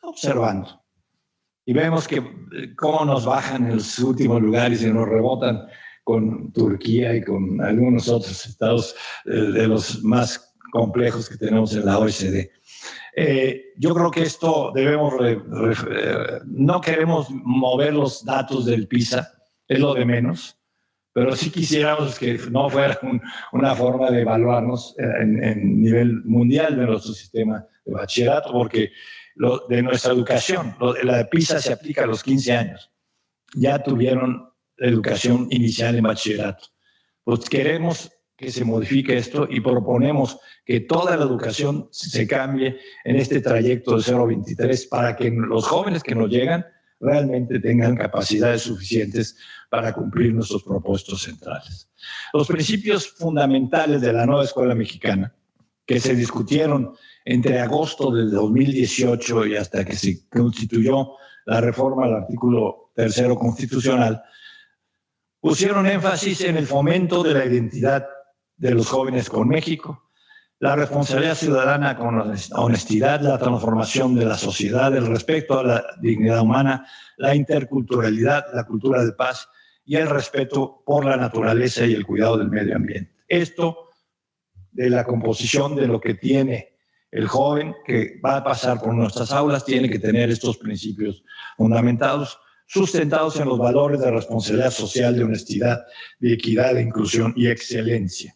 Observando. Y vemos que cómo nos bajan en los últimos lugares y nos rebotan con Turquía y con algunos otros estados de los más complejos que tenemos en la OECD. Yo creo que esto debemos, no queremos mover los datos del PISA, es lo de menos, pero sí quisiéramos que no fuera una forma de evaluarnos en nivel mundial de nuestro sistema de bachillerato, porque de nuestra educación, la PISA se aplica a los 15 años, ya tuvieron educación inicial en bachillerato. Pues queremos que se modifique esto y proponemos que toda la educación se cambie en este trayecto de 0-23 para que los jóvenes que nos llegan realmente tengan capacidades suficientes para cumplir nuestros propósitos centrales. Los principios fundamentales de la nueva escuela mexicana, que se discutieron entre agosto del 2018 y hasta que se constituyó la reforma al artículo 3º constitucional, pusieron énfasis en el fomento de la identidad de los jóvenes con México, la responsabilidad ciudadana con honestidad, la transformación de la sociedad, el respeto a la dignidad humana, la interculturalidad, la cultura de paz y el respeto por la naturaleza y el cuidado del medio ambiente. Esto de la composición de lo que tiene el joven que va a pasar por nuestras aulas tiene que tener estos principios fundamentados, sustentados en los valores de responsabilidad social, de honestidad, de equidad, de inclusión y excelencia.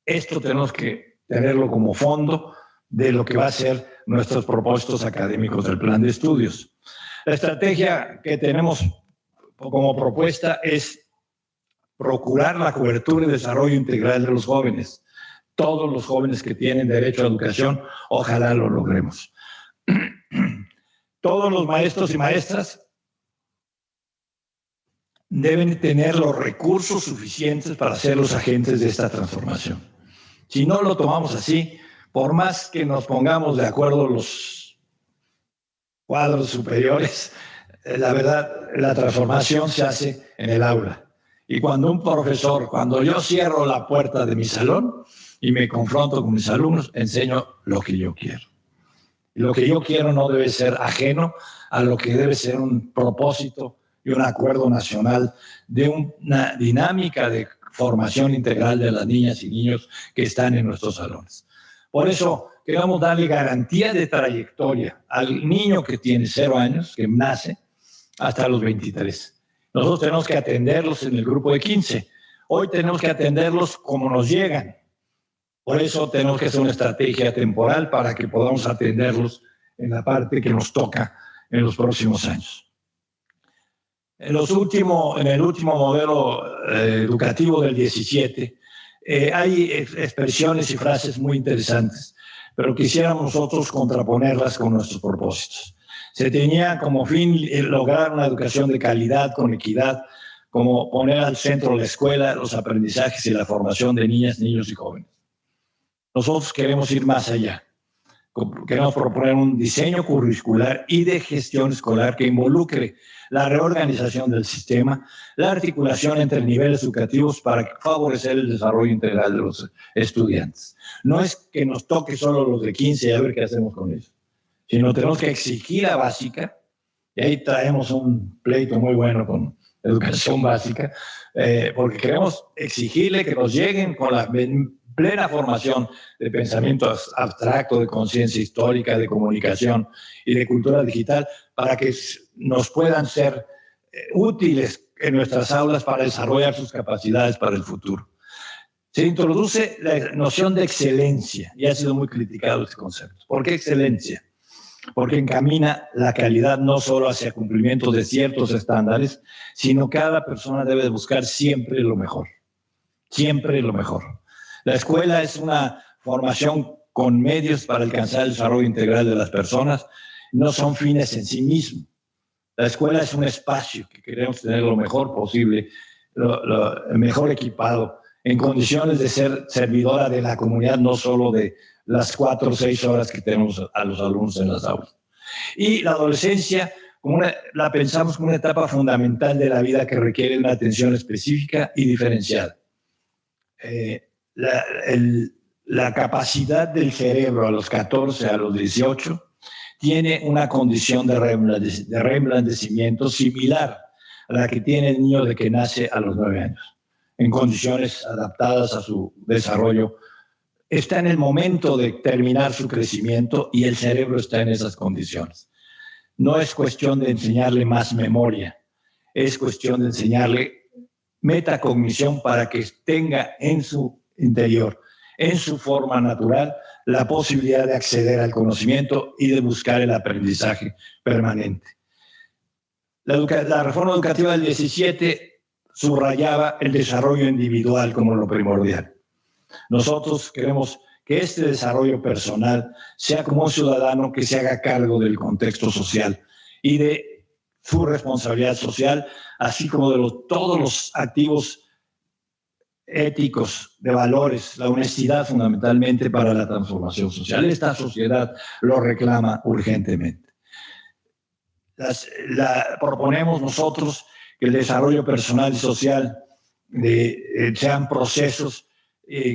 Esto tenemos que tenerlo como fondo de lo que va a ser nuestros propósitos académicos del plan de estudios. La estrategia que tenemos como propuesta es procurar la cobertura y desarrollo integral de los jóvenes. Todos los jóvenes que tienen derecho a educación, ojalá lo logremos. Todos los maestros y maestras deben tener los recursos suficientes para ser los agentes de esta transformación. Si no lo tomamos así, por más que nos pongamos de acuerdo los cuadros superiores, la verdad, la transformación se hace en el aula. Y cuando yo cierro la puerta de mi salón y me confronto con mis alumnos, enseño lo que yo quiero. Y lo que yo quiero no debe ser ajeno a lo que debe ser un propósito y un acuerdo nacional de una dinámica de formación integral de las niñas y niños que están en nuestros salones. Por eso queremos darle garantía de trayectoria al niño que tiene 0 años, que nace, hasta los 23. Nosotros tenemos que atenderlos en el grupo de 15. Hoy tenemos que atenderlos como nos llegan. Por eso tenemos que hacer una estrategia temporal para que podamos atenderlos en la parte que nos toca en los próximos años. En el último modelo educativo del 17, hay expresiones y frases muy interesantes, pero quisiéramos nosotros contraponerlas con nuestros propósitos. Se tenía como fin lograr una educación de calidad, con equidad, como poner al centro la escuela, los aprendizajes y la formación de niñas, niños y jóvenes. Nosotros queremos ir más allá. Queremos proponer un diseño curricular y de gestión escolar que involucre la reorganización del sistema, la articulación entre niveles educativos para favorecer el desarrollo integral de los estudiantes. No es que nos toque solo los de 15 y a ver qué hacemos con eso, sino tenemos que exigir a básica, y ahí traemos un pleito muy bueno con educación básica, porque queremos exigirle que nos lleguen con la plena formación de pensamiento abstracto, de conciencia histórica, de comunicación y de cultura digital, para que nos puedan ser útiles en nuestras aulas para desarrollar sus capacidades para el futuro. Se introduce la noción de excelencia, y ha sido muy criticado este concepto. ¿Por qué excelencia? porque encamina la calidad no solo hacia cumplimiento de ciertos estándares, sino cada persona debe buscar siempre lo mejor, siempre lo mejor. La escuela es una formación con medios para alcanzar el desarrollo integral de las personas, no son fines en sí mismos. La escuela es un espacio que queremos tener lo mejor posible, lo mejor equipado, en condiciones de ser servidora de la comunidad, no solo de las 4 o 6 horas que tenemos a los alumnos en las aulas. Y la adolescencia la pensamos como una etapa fundamental de la vida que requiere una atención específica y diferenciada. La capacidad del cerebro a los 14, a los 18, tiene una condición de reblandecimiento similar a la que tiene el niño de que nace a los 9 años, en condiciones adaptadas a su desarrollo. Está en el momento de terminar su crecimiento y el cerebro está en esas condiciones. No es cuestión de enseñarle más memoria, es cuestión de enseñarle metacognición para que tenga en su interior, en su forma natural, la posibilidad de acceder al conocimiento y de buscar el aprendizaje permanente. La reforma educativa del 17 subrayaba el desarrollo individual como lo primordial. Nosotros queremos que este desarrollo personal sea como un ciudadano que se haga cargo del contexto social y de su responsabilidad social, así como de todos los activos éticos, de valores, la honestidad fundamentalmente para la transformación social. Esta sociedad lo reclama urgentemente. Proponemos nosotros que el desarrollo personal y social sean procesos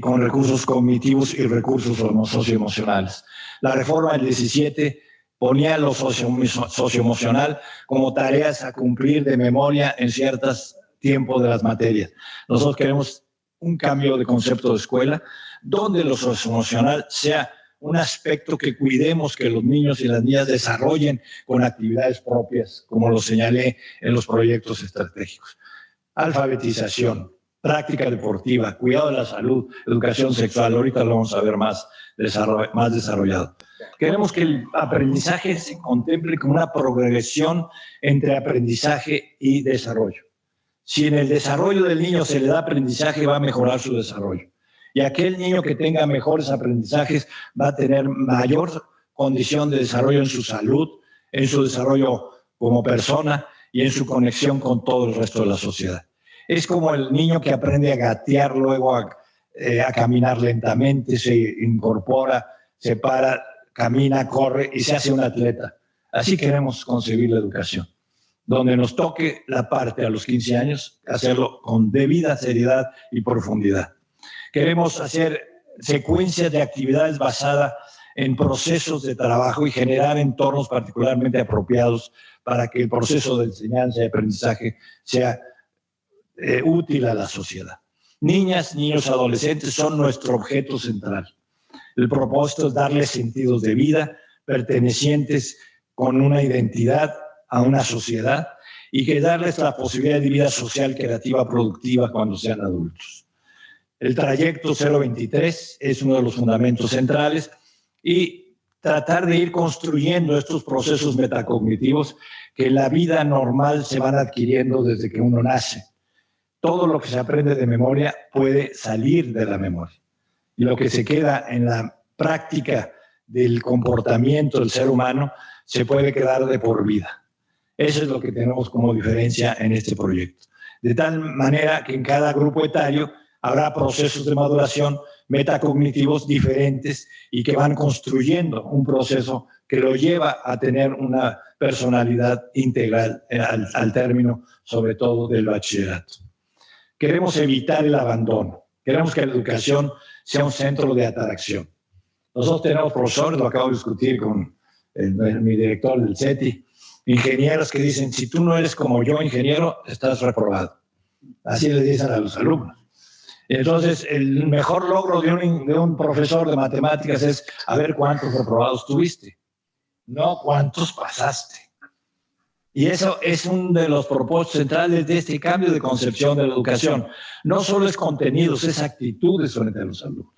con recursos cognitivos y recursos socioemocionales. La reforma del 17 ponía lo socioemocional como tareas a cumplir de memoria en ciertos tiempos de las materias. Nosotros queremos un cambio de concepto de escuela, donde lo socioemocional sea un aspecto que cuidemos que los niños y las niñas desarrollen con actividades propias, como lo señalé en los proyectos estratégicos. Alfabetización, práctica deportiva, cuidado de la salud, educación sexual, ahorita lo vamos a ver más desarrollado. Queremos que el aprendizaje se contemple como una progresión entre aprendizaje y desarrollo. Si en el desarrollo del niño se le da aprendizaje, va a mejorar su desarrollo. Y aquel niño que tenga mejores aprendizajes va a tener mayor condición de desarrollo en su salud, en su desarrollo como persona y en su conexión con todo el resto de la sociedad. Es como el niño que aprende a gatear, luego a caminar lentamente, se incorpora, se para, camina, corre y se hace un atleta. Así queremos concebir la educación, donde nos toque la parte a los 15 años, hacerlo con debida seriedad y profundidad. Queremos hacer secuencias de actividades basadas en procesos de trabajo y generar entornos particularmente apropiados para que el proceso de enseñanza y aprendizaje sea útil a la sociedad. Niñas, niños, adolescentes son nuestro objeto central. El propósito es darles sentidos de vida, pertenecientes con una identidad a una sociedad y que darles la posibilidad de vida social, creativa, productiva cuando sean adultos. El trayecto 023 es uno de los fundamentos centrales y tratar de ir construyendo estos procesos metacognitivos que en la vida normal se van adquiriendo desde que uno nace. Todo lo que se aprende de memoria puede salir de la memoria. Y lo que se queda en la práctica del comportamiento del ser humano se puede quedar de por vida. Eso es lo que tenemos como diferencia en este proyecto. De tal manera que en cada grupo etario habrá procesos de maduración metacognitivos diferentes y que van construyendo un proceso que lo lleva a tener una personalidad integral al término, sobre todo, del bachillerato. Queremos evitar el abandono. Queremos que la educación sea un centro de atracción. Nosotros tenemos profesores, lo acabo de discutir con mi director del CETI, ingenieros que dicen, si tú no eres como yo, ingeniero, estás reprobado. Así le dicen a los alumnos. Entonces, el mejor logro de un profesor de matemáticas es a ver cuántos reprobados tuviste, no cuántos pasaste. Y eso es uno de los propósitos centrales de este cambio de concepción de la educación. No solo es contenidos, es actitudes frente a los alumnos.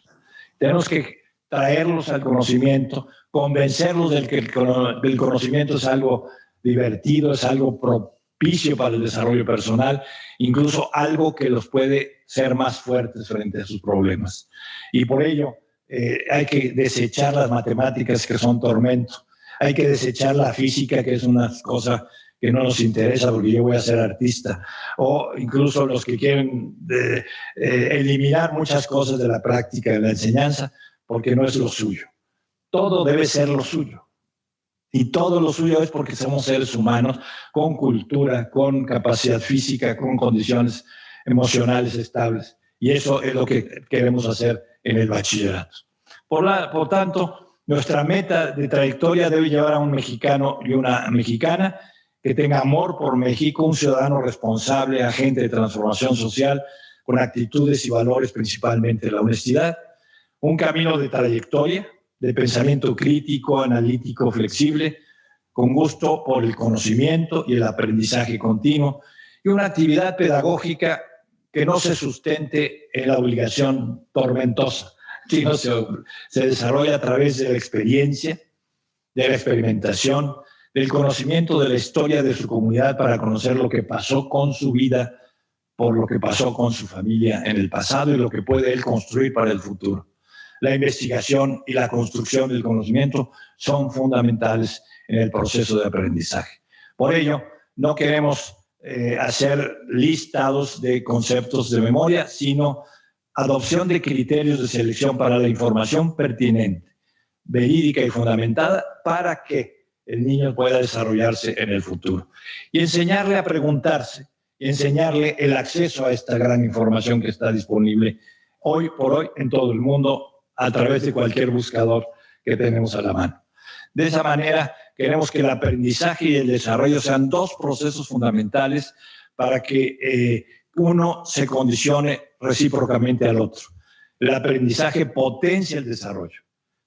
Tenemos que traerlos al conocimiento, convencerlos de que el conocimiento es algo divertido, es algo propicio para el desarrollo personal, incluso algo que los puede ser más fuertes frente a sus problemas. Y por ello hay que desechar las matemáticas, que son tormento. Hay que desechar la física, que es una cosa que no nos interesa porque yo voy a ser artista, o incluso los que quieren eliminar muchas cosas de la práctica de la enseñanza porque no es lo suyo. Todo debe ser lo suyo. Y todo lo suyo es porque somos seres humanos con cultura, con capacidad física, con condiciones emocionales estables. Y eso es lo que queremos hacer en el bachillerato. Por tanto, nuestra meta de trayectoria debe llevar a un mexicano y una mexicana que tenga amor por México, un ciudadano responsable, agente de transformación social, con actitudes y valores, principalmente la honestidad, un camino de trayectoria, de pensamiento crítico, analítico, flexible, con gusto por el conocimiento y el aprendizaje continuo, y una actividad pedagógica que no se sustente en la obligación tormentosa, sino se desarrolla a través de la experiencia, de la experimentación, del conocimiento de la historia de su comunidad para conocer lo que pasó con su vida, por lo que pasó con su familia en el pasado y lo que puede él construir para el futuro. La investigación y la construcción del conocimiento son fundamentales en el proceso de aprendizaje. Por ello, no queremos hacer listados de conceptos de memoria, sino adopción de criterios de selección para la información pertinente, verídica y fundamentada para que el niño pueda desarrollarse en el futuro. Y enseñarle a preguntarse, y enseñarle el acceso a esta gran información que está disponible hoy por hoy en todo el mundo a través de cualquier buscador que tenemos a la mano. De esa manera, queremos que el aprendizaje y el desarrollo sean dos procesos fundamentales para que uno se condicione recíprocamente al otro. El aprendizaje potencia el desarrollo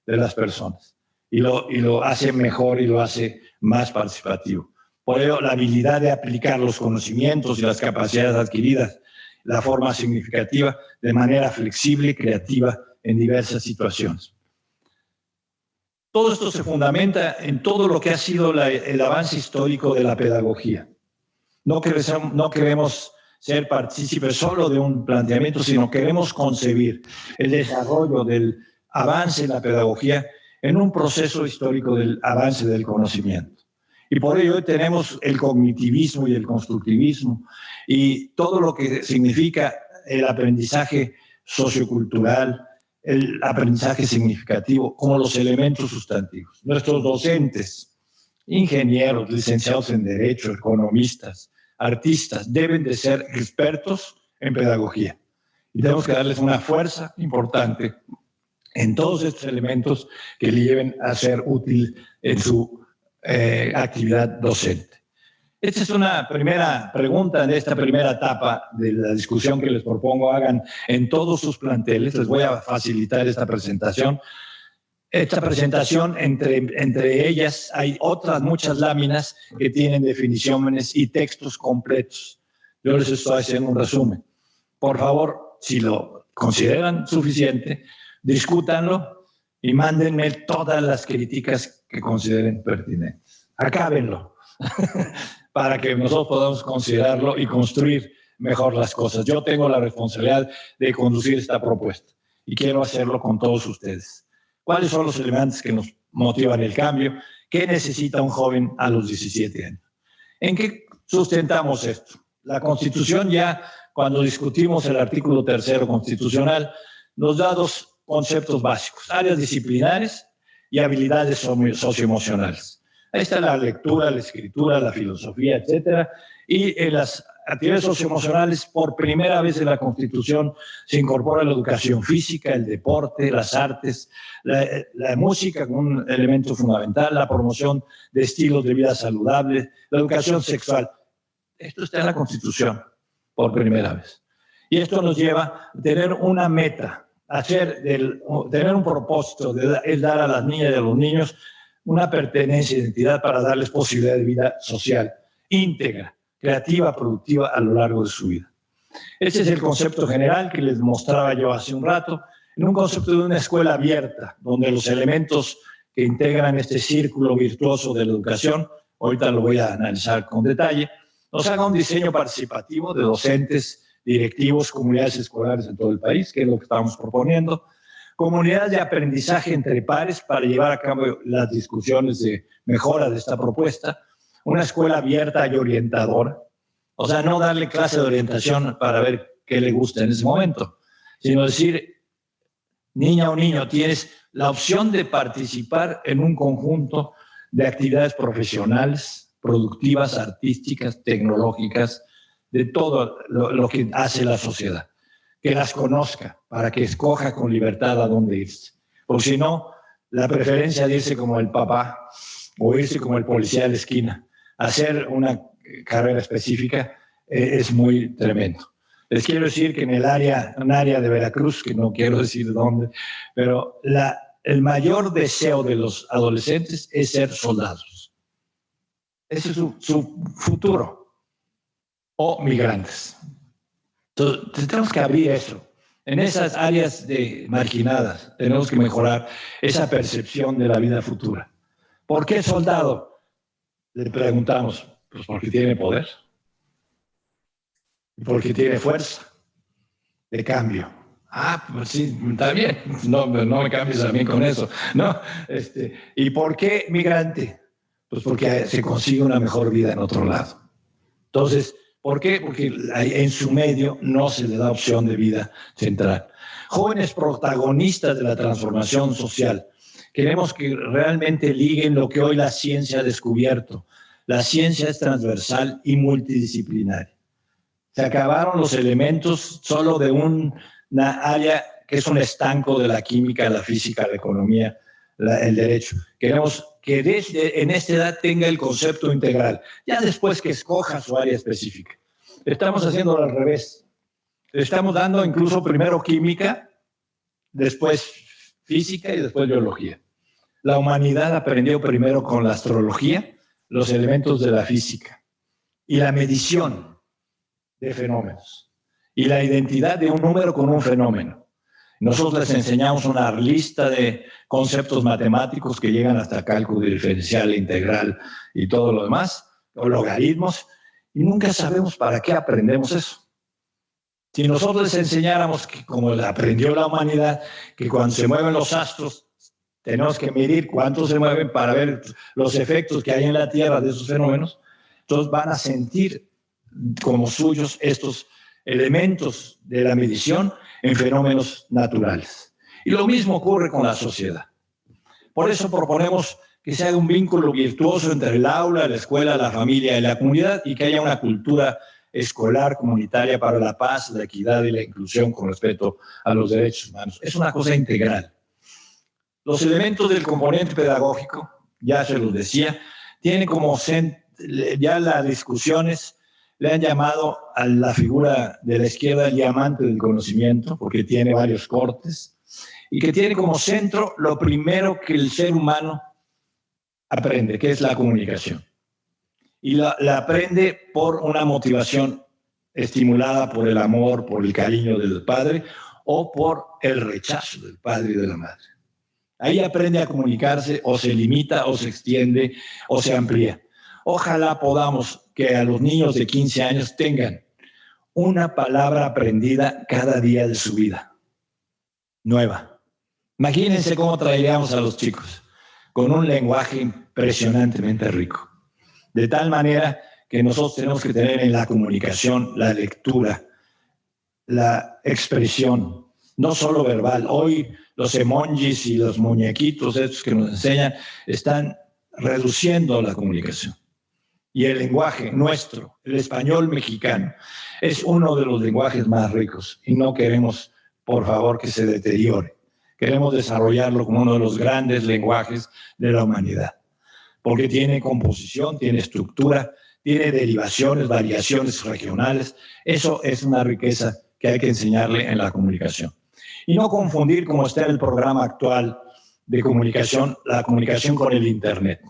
de las personas y lo hace mejor y lo hace más participativo. Por ello, la habilidad de aplicar los conocimientos y las capacidades adquiridas, la forma significativa, de manera flexible y creativa en diversas situaciones. Todo esto se fundamenta en todo lo que ha sido el avance histórico de la pedagogía. No queremos ser partícipes solo de un planteamiento, sino queremos concebir el desarrollo del avance en la pedagogía en un proceso histórico del avance del conocimiento. Y por ello hoy tenemos el cognitivismo y el constructivismo y todo lo que significa el aprendizaje sociocultural, el aprendizaje significativo como los elementos sustantivos. Nuestros docentes, ingenieros, licenciados en Derecho, economistas, artistas, deben de ser expertos en pedagogía. Y tenemos que darles una fuerza importante en todos estos elementos que le lleven a ser útil en su actividad docente. Esta es una primera pregunta de esta primera etapa de la discusión que les propongo hagan en todos sus planteles. Les voy a facilitar esta presentación. Esta presentación, entre ellas, hay otras muchas láminas que tienen definiciones y textos completos. Yo les estoy haciendo un resumen. Por favor, si lo consideran suficiente, discútanlo y mándenme todas las críticas que consideren pertinentes. Acábenlo para que nosotros podamos considerarlo y construir mejor las cosas. Yo tengo la responsabilidad de conducir esta propuesta y quiero hacerlo con todos ustedes. ¿Cuáles son los elementos que nos motivan el cambio? ¿Qué necesita un joven a los 17 años? ¿En qué sustentamos esto? La Constitución ya, cuando discutimos el artículo 3 constitucional, nos da dos conceptos básicos: áreas disciplinares y habilidades socioemocionales. Ahí está la lectura, la escritura, la filosofía, etcétera. Y en las actividades socioemocionales, por primera vez en la Constitución, se incorpora la educación física, el deporte, las artes, la música como un elemento fundamental, la promoción de estilos de vida saludables, la educación sexual. Esto está en la Constitución por primera vez. Y esto nos lleva a tener una meta, tener un propósito, es dar a las niñas y a los niños una pertenencia, identidad para darles posibilidad de vida social, íntegra, creativa, productiva a lo largo de su vida. Ese es el concepto general que les mostraba yo hace un rato. en un concepto de una escuela abierta, donde los elementos que integran este círculo virtuoso de la educación, ahorita lo voy a analizar con detalle, nos haga un diseño participativo de docentes, directivos, comunidades escolares en todo el país, que es lo que estamos proponiendo, comunidades de aprendizaje entre pares para llevar a cabo las discusiones de mejora de esta propuesta, una escuela abierta y orientadora, o sea, no darle clase de orientación para ver qué le gusta en ese momento, sino decir, niña o niño, tienes la opción de participar en un conjunto de actividades profesionales, productivas, artísticas, tecnológicas, de todo lo que hace la sociedad. Que las conozca para que escoja con libertad a dónde irse. Porque si no, la preferencia de irse como el papá o irse como el policía de la esquina, hacer una carrera específica es muy tremendo. Les quiero decir que en un área de Veracruz, que no quiero decir dónde, pero el mayor deseo de los adolescentes es ser soldados. Ese es su futuro. O migrantes. Entonces, tenemos que abrir eso. En esas áreas marginadas tenemos que mejorar esa percepción de la vida futura. ¿Por qué soldado? Le preguntamos, pues porque tiene poder. Porque tiene fuerza de cambio. Ah, pues sí, está bien. No me cambies a mí con eso. No, ¿y por qué migrante? Pues porque se consigue una mejor vida en otro lado. Entonces, ¿por qué? Porque en su medio no se le da opción de vida central. Jóvenes protagonistas de la transformación social. Queremos que realmente liguen lo que hoy la ciencia ha descubierto. La ciencia es transversal y multidisciplinaria. Se acabaron los elementos solo de una área que es un estanco de la química, la física, la economía, el derecho. Queremos que en esta edad tenga el concepto integral, ya después que escoja su área específica. Estamos haciéndolo al revés. Estamos dando incluso primero química, después física y después biología. La humanidad aprendió primero con la astrología los elementos de la física y la medición de fenómenos y la identidad de un número con un fenómeno. Nosotros les enseñamos una lista de conceptos matemáticos que llegan hasta cálculo diferencial, integral y todo lo demás, o logaritmos, y nunca sabemos para qué aprendemos eso. Si nosotros les enseñáramos que, como aprendió la humanidad, que cuando se mueven los astros, tenemos que medir cuánto se mueven para ver los efectos que hay en la Tierra de esos fenómenos, entonces van a sentir como suyos estos elementos de la medición en fenómenos naturales. Y lo mismo ocurre con la sociedad. Por eso proponemos que se haga un vínculo virtuoso entre el aula, la escuela, la familia y la comunidad, y que haya una cultura escolar comunitaria para la paz, la equidad y la inclusión con respeto a los derechos humanos. Es una cosa integral. Los elementos del componente pedagógico, ya se los decía, tienen como ya las discusiones le han llamado a la figura de la izquierda el diamante del conocimiento, porque tiene varios cortes, y que tiene como centro lo primero que el ser humano aprende, que es la comunicación. Y la aprende por una motivación estimulada por el amor, por el cariño del padre, o por el rechazo del padre y de la madre. Ahí aprende a comunicarse, o se limita, o se extiende, o se amplía. Ojalá podamos que a los niños de 15 años tengan una palabra aprendida cada día de su vida, nueva. Imagínense cómo traeríamos a los chicos con un lenguaje impresionantemente rico. De tal manera que nosotros tenemos que tener en la comunicación, la lectura, la expresión, no solo verbal. Hoy los emojis y los muñequitos estos que nos enseñan están reduciendo la comunicación. Y el lenguaje nuestro, el español mexicano, es uno de los lenguajes más ricos y no queremos, por favor, que se deteriore. Queremos desarrollarlo como uno de los grandes lenguajes de la humanidad, porque tiene composición, tiene estructura, tiene derivaciones, variaciones regionales. Eso es una riqueza que hay que enseñarle en la comunicación. Y no confundir, como está en el programa actual de comunicación, la comunicación con el Internet.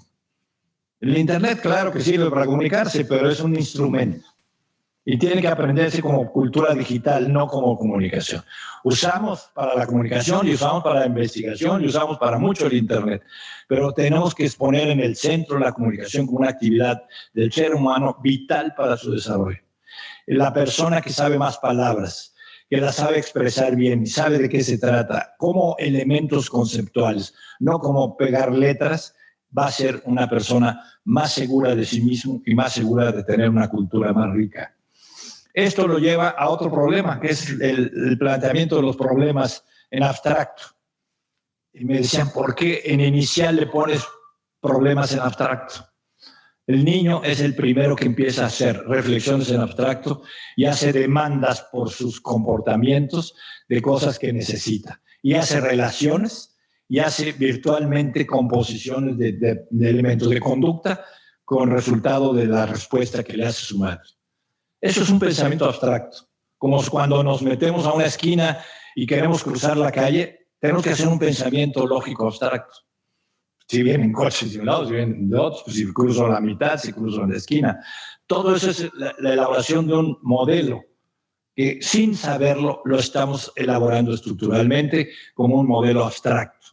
El Internet, claro que sirve para comunicarse, pero es un instrumento. y tiene que aprenderse como cultura digital, no como comunicación. Usamos para la comunicación y usamos para la investigación y usamos para mucho el Internet, pero tenemos que exponer en el centro la comunicación como una actividad del ser humano vital para su desarrollo. La persona que sabe más palabras, que la sabe expresar bien y sabe de qué se trata, como elementos conceptuales, no como pegar letras, va a ser una persona más segura de sí mismo y más segura de tener una cultura más rica. Esto lo lleva a otro problema, que es el planteamiento de los problemas en abstracto. Y me decían, ¿por qué en inicial le pones problemas en abstracto? El niño es el primero que empieza a hacer reflexiones en abstracto y hace demandas por sus comportamientos de cosas que necesita. Y hace relaciones y hace virtualmente composiciones de elementos de conducta con resultado de la respuesta que le hace su madre. Eso es un pensamiento abstracto. Como cuando nos metemos a una esquina y queremos cruzar la calle, tenemos que hacer un pensamiento lógico abstracto. Si vienen coches de un lado, si vienen de otro, pues si cruzo la mitad, si cruzo en la esquina. Todo eso es la elaboración de un modelo que sin saberlo lo estamos elaborando estructuralmente como un modelo abstracto.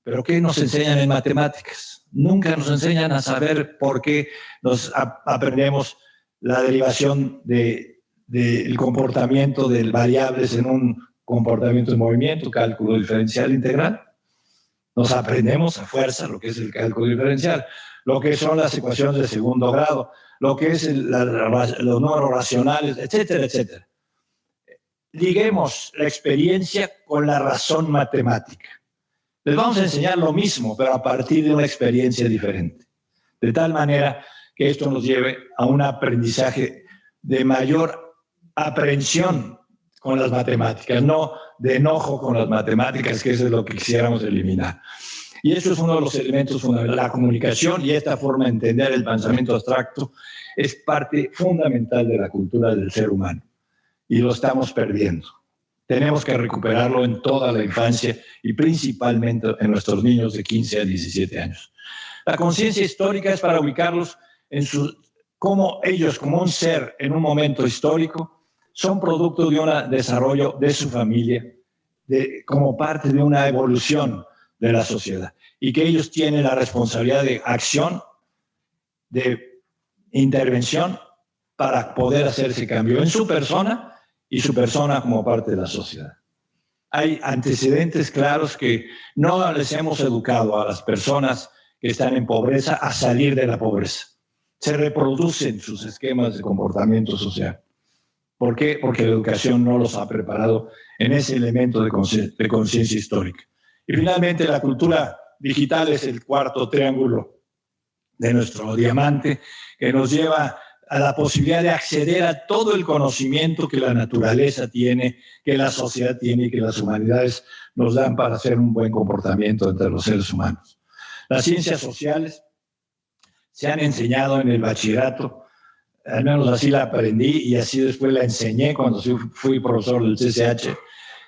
¿Pero qué nos enseñan en matemáticas? Nunca nos enseñan a saber por qué nos aprendemos la derivación del comportamiento de variables en un comportamiento de movimiento, cálculo diferencial integral. Nos aprendemos a fuerza lo que es el cálculo diferencial, lo que son las ecuaciones de segundo grado, lo que es los números racionales, etcétera, etcétera. Liguemos la experiencia con la razón matemática. Les vamos a enseñar lo mismo, pero a partir de una experiencia diferente. De tal manera que esto nos lleve a un aprendizaje de mayor aprehensión con las matemáticas, no de enojo con las matemáticas, que eso es lo que quisiéramos eliminar. Y eso es uno de los elementos fundamentales. La comunicación y esta forma de entender el pensamiento abstracto es parte fundamental de la cultura del ser humano. Y lo estamos perdiendo. Tenemos que recuperarlo en toda la infancia y principalmente en nuestros niños de 15 a 17 años. La conciencia histórica es para ubicarlos en como ellos, como un ser en un momento histórico, son producto de un desarrollo de su familia, como parte de una evolución de la sociedad, y que ellos tienen la responsabilidad de acción, de intervención, para poder hacer ese cambio en su persona y su persona como parte de la sociedad. Hay antecedentes claros que no les hemos educado a las personas que están en pobreza a salir de la pobreza. Se reproducen sus esquemas de comportamiento social. ¿Por qué? Porque la educación no los ha preparado en ese elemento de conciencia histórica. Y finalmente, la cultura digital es el cuarto triángulo de nuestro diamante, que nos lleva a la posibilidad de acceder a todo el conocimiento que la naturaleza tiene, que la sociedad tiene y que las humanidades nos dan para hacer un buen comportamiento entre los seres humanos. Las ciencias sociales se han enseñado en el bachillerato, al menos así la aprendí y así después la enseñé cuando fui profesor del CCH,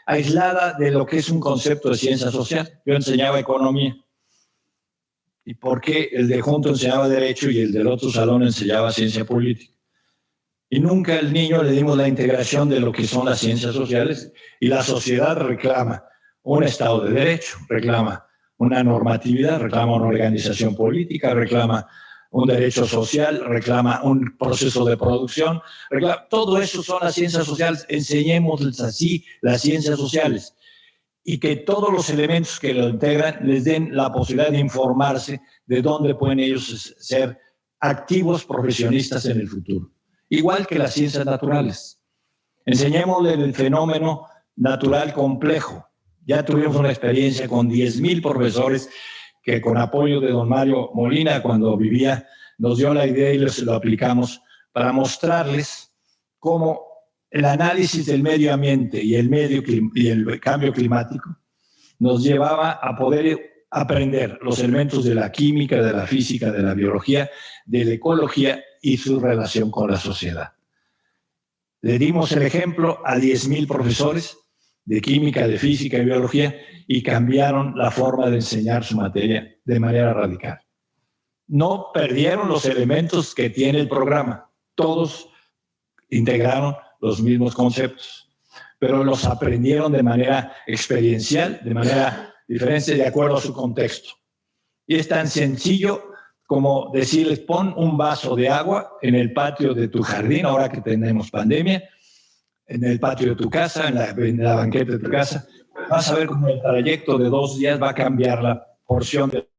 aislada de lo que es un concepto de ciencia social. Yo enseñaba economía. ¿Y por qué el de junto enseñaba derecho y el del otro salón enseñaba ciencia política? Y nunca al niño le dimos la integración de lo que son las ciencias sociales, y la sociedad reclama un Estado de Derecho, reclama una normatividad, reclama una organización política, reclama un derecho social, reclama un proceso de producción, todo eso son las ciencias sociales. Enseñémosles así las ciencias sociales y que todos los elementos que lo integran les den la posibilidad de informarse de dónde pueden ellos ser activos profesionistas en el futuro. Igual que las ciencias naturales. Enseñémosle el fenómeno natural complejo. Ya tuvimos una experiencia con 10,000 profesores que con apoyo de don Mario Molina, cuando vivía, nos dio la idea y lo aplicamos para mostrarles cómo el análisis del medio ambiente y el cambio climático nos llevaba a poder aprender los elementos de la química, de la física, de la biología, de la ecología y su relación con la sociedad. Le dimos el ejemplo a 10,000 profesores de química, de física y biología, y cambiaron la forma de enseñar su materia de manera radical. No perdieron los elementos que tiene el programa. Todos integraron los mismos conceptos, pero los aprendieron de manera experiencial, de manera diferente, de acuerdo a su contexto. Y es tan sencillo como decirles, pon un vaso de agua en el patio de tu jardín, ahora que tenemos pandemia, en el patio de tu casa, en la banqueta de tu casa. Vas a ver cómo el trayecto de 2 días va a cambiar la porción de...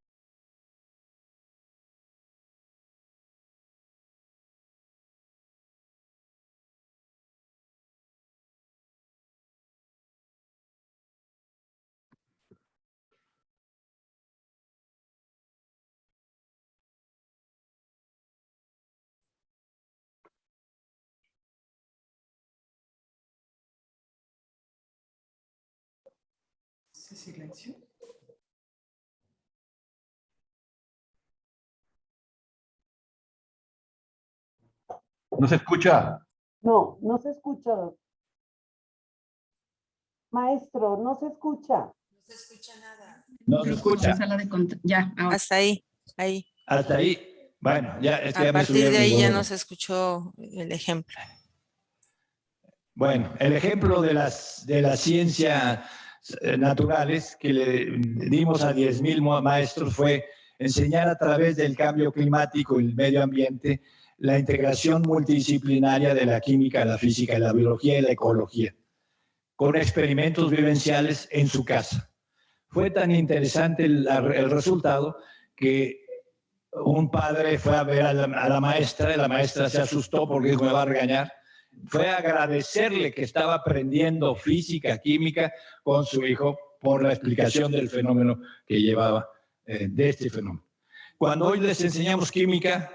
Silencio. No se escucha. No, no se escucha. Maestro, no se escucha. No se escucha nada. No se escucha. Ya, ahora. Hasta ahí. Hasta ahí. Bueno, ya es que A ya me partir de ahí ya subieron. no se escuchó el ejemplo. Bueno, el ejemplo de las ciencias naturales que le dimos a 10,000 maestros fue enseñar a través del cambio climático y el medio ambiente la integración multidisciplinaria de la química, la física, la biología y la ecología, con experimentos vivenciales en su casa. Fue tan interesante el resultado que un padre fue a ver a la maestra, y la maestra se asustó porque dijo, me va a regañar. Fue a agradecerle que estaba aprendiendo física, química con su hijo por la explicación del fenómeno que llevaba, de este fenómeno. Cuando hoy les enseñamos química,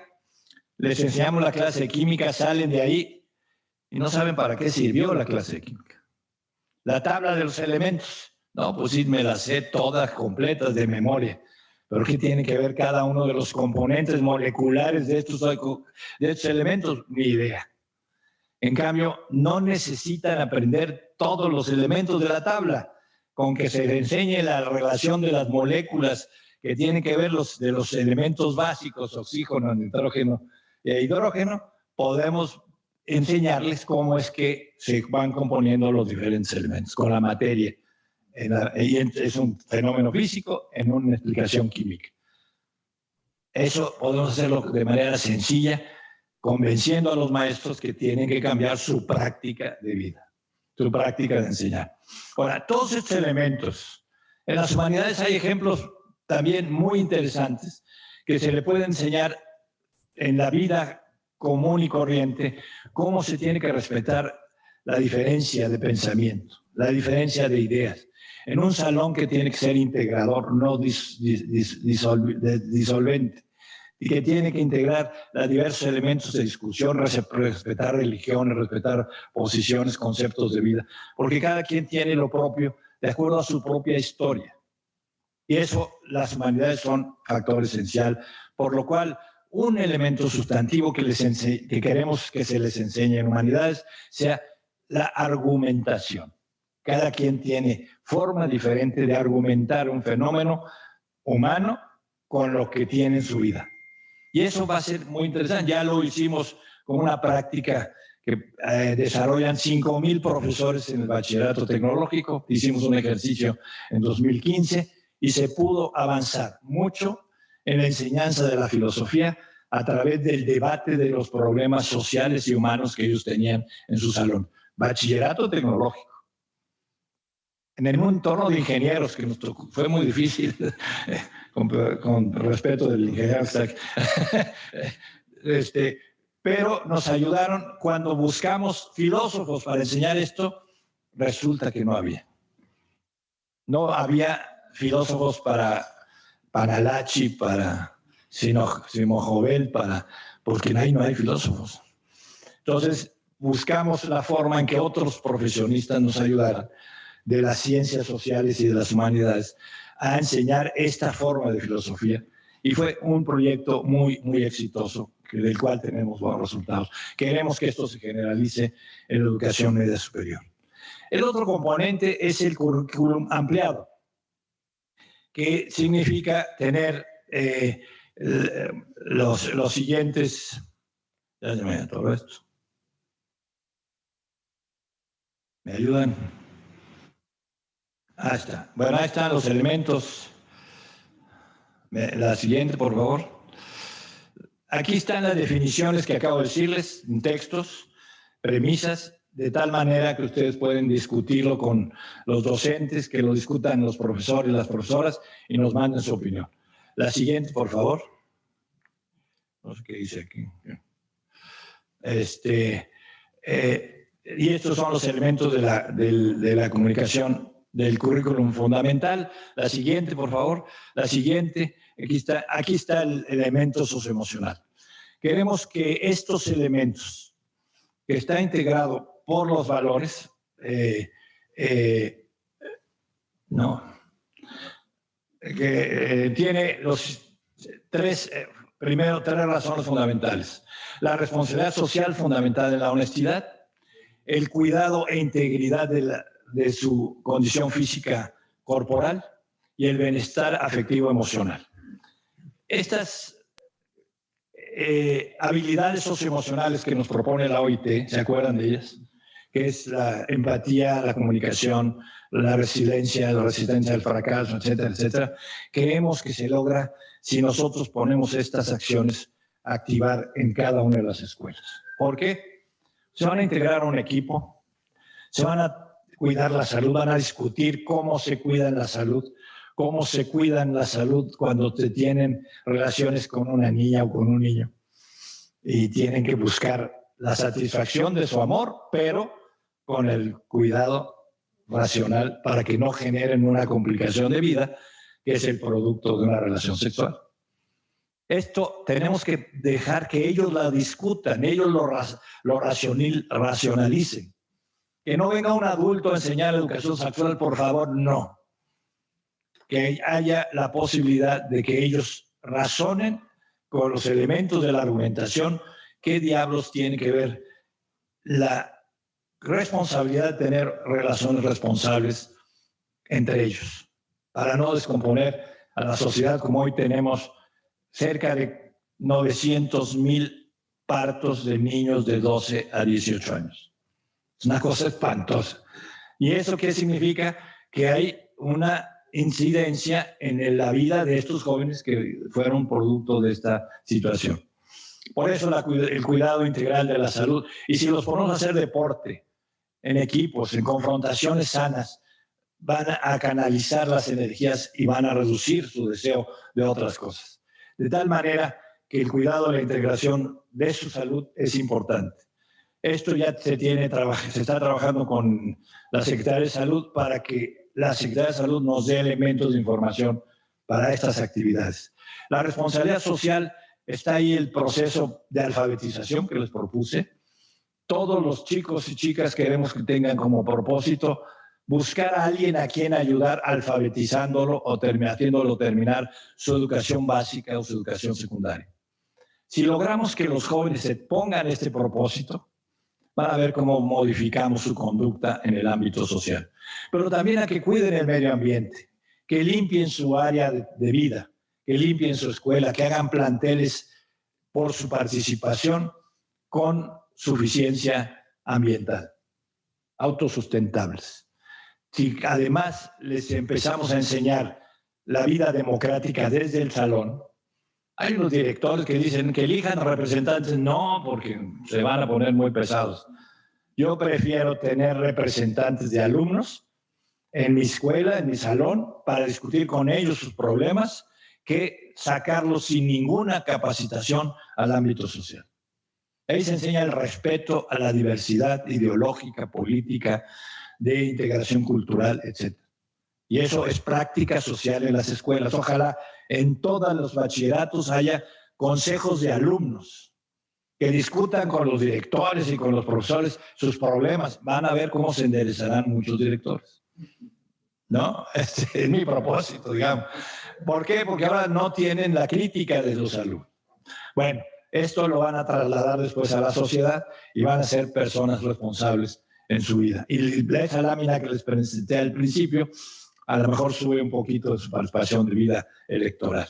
les enseñamos la clase de química, salen de ahí y no saben para qué sirvió la clase de química. La tabla de los elementos, no, pues sí, me las sé todas completas de memoria. Pero ¿qué tiene que ver cada uno de los componentes moleculares de estos elementos? Ni idea. En cambio, no necesitan aprender todos los elementos de la tabla. Con que se les enseñe la relación de las moléculas que tienen que ver de los elementos básicos, oxígeno, nitrógeno e hidrógeno, podemos enseñarles cómo es que se van componiendo los diferentes elementos con la materia. Y es un fenómeno físico en una explicación química. Eso podemos hacerlo de manera sencilla, convenciendo a los maestros que tienen que cambiar su práctica de vida, su práctica de enseñar. Ahora, todos estos elementos, en las humanidades hay ejemplos también muy interesantes que se le puede enseñar en la vida común y corriente, cómo se tiene que respetar la diferencia de pensamiento, la diferencia de ideas, en un salón que tiene que ser integrador, no disolvente, y que tiene que integrar los diversos elementos de discusión, respetar religiones, respetar posiciones, conceptos de vida, porque cada quien tiene lo propio de acuerdo a su propia historia. Y eso, las humanidades son factor esencial, por lo cual un elemento sustantivo que queremos que se les enseñe en humanidades sea la argumentación. Cada quien tiene forma diferente de argumentar un fenómeno humano con lo que tiene en su vida. Y eso va a ser muy interesante. Ya lo hicimos con una práctica que desarrollan 5,000 profesores en el bachillerato tecnológico. Hicimos un ejercicio en 2015 y se pudo avanzar mucho en la enseñanza de la filosofía a través del debate de los problemas sociales y humanos que ellos tenían en su salón. Bachillerato tecnológico. En un entorno de ingenieros, que nos tocó, fue muy difícil, con respeto del ingeniero, pero nos ayudaron cuando buscamos filósofos para enseñar esto, resulta que no había. No había filósofos para Lachi, para Simón Jovel, porque ahí no hay filósofos. Entonces, buscamos la forma en que otros profesionistas nos ayudaran de las ciencias sociales y de las humanidades a enseñar esta forma de filosofía. Y fue un proyecto muy, muy exitoso, del cual tenemos buenos resultados. Queremos que esto se generalice en la educación media superior. El otro componente es el currículum ampliado, que significa tener los siguientes... Ya se me todo esto. ¿Me ayudan? Ahí está. Bueno, ahí están los elementos. La siguiente, por favor. Aquí están las definiciones que acabo de decirles, en textos, premisas, de tal manera que ustedes pueden discutirlo con los docentes, que lo discutan los profesores y las profesoras y nos manden su opinión. La siguiente, por favor. No sé qué dice aquí. Y estos son los elementos de la comunicación del currículum fundamental. La siguiente, por favor. La siguiente. Aquí está el elemento socioemocional. Queremos que estos elementos, que está integrado por los valores, tiene los primero tres razones fundamentales. La responsabilidad social fundamental de la honestidad, el cuidado e integridad de su condición física corporal y el bienestar afectivo emocional. Estas habilidades socioemocionales que nos propone la OIT, ¿se acuerdan de ellas? Que es la empatía, la comunicación, la resistencia al fracaso, etcétera, etcétera. Creemos que se logra si nosotros ponemos estas acciones a activar en cada una de las escuelas. ¿Por qué? Se van a integrar a un equipo, se van a cuidar la salud, van a discutir cómo se cuida la salud, cómo se cuidan la salud cuando te tienen relaciones con una niña o con un niño. Y tienen que buscar la satisfacción de su amor, pero con el cuidado racional para que no generen una complicación de vida, que es el producto de una relación sexual. Esto tenemos que dejar que ellos la discutan, ellos lo racionalicen. Que no venga un adulto a enseñar educación sexual, por favor, no. Que haya la posibilidad de que ellos razonen con los elementos de la argumentación qué diablos tiene que ver la responsabilidad de tener relaciones responsables entre ellos, para no descomponer a la sociedad como hoy tenemos cerca de 900,000 partos de niños de 12 a 18 años. Es una cosa espantosa. ¿Y eso qué significa? Que hay una incidencia en la vida de estos jóvenes que fueron producto de esta situación. Por eso el cuidado integral de la salud. Y si los ponemos a hacer deporte, en equipos, en confrontaciones sanas, van a canalizar las energías y van a reducir su deseo de otras cosas. De tal manera que el cuidado de la integración de su salud es importante. Esto ya se está trabajando con la Secretaría de Salud para que la Secretaría de Salud nos dé elementos de información para estas actividades. La responsabilidad social, está ahí el proceso de alfabetización que les propuse. Todos los chicos y chicas queremos que tengan como propósito buscar a alguien a quien ayudar alfabetizándolo o haciéndolo terminar su educación básica o su educación secundaria. Si logramos que los jóvenes se pongan este propósito, van a ver cómo modificamos su conducta en el ámbito social. Pero también a que cuiden el medio ambiente, que limpien su área de vida, que limpien su escuela, que hagan planteles por su participación con suficiencia ambiental, autosustentables. Si además les empezamos a enseñar la vida democrática desde el salón, hay unos directores que dicen que elijan representantes, no, porque se van a poner muy pesados. Yo prefiero tener representantes de alumnos en mi escuela, en mi salón, para discutir con ellos sus problemas, que sacarlos sin ninguna capacitación al ámbito social. Ahí se enseña el respeto a la diversidad ideológica, política, de integración cultural, etc. Y eso es práctica social en las escuelas. Ojalá en todos los bachilleratos haya consejos de alumnos que discutan con los directores y con los profesores sus problemas. Van a ver cómo se enderezarán muchos directores. ¿No? Es mi propósito, digamos. ¿Por qué? Porque ahora no tienen la crítica de los alumnos. Bueno, esto lo van a trasladar después a la sociedad y van a ser personas responsables en su vida. Y esa lámina que les presenté al principio, a lo mejor sube un poquito de su participación de vida electoral.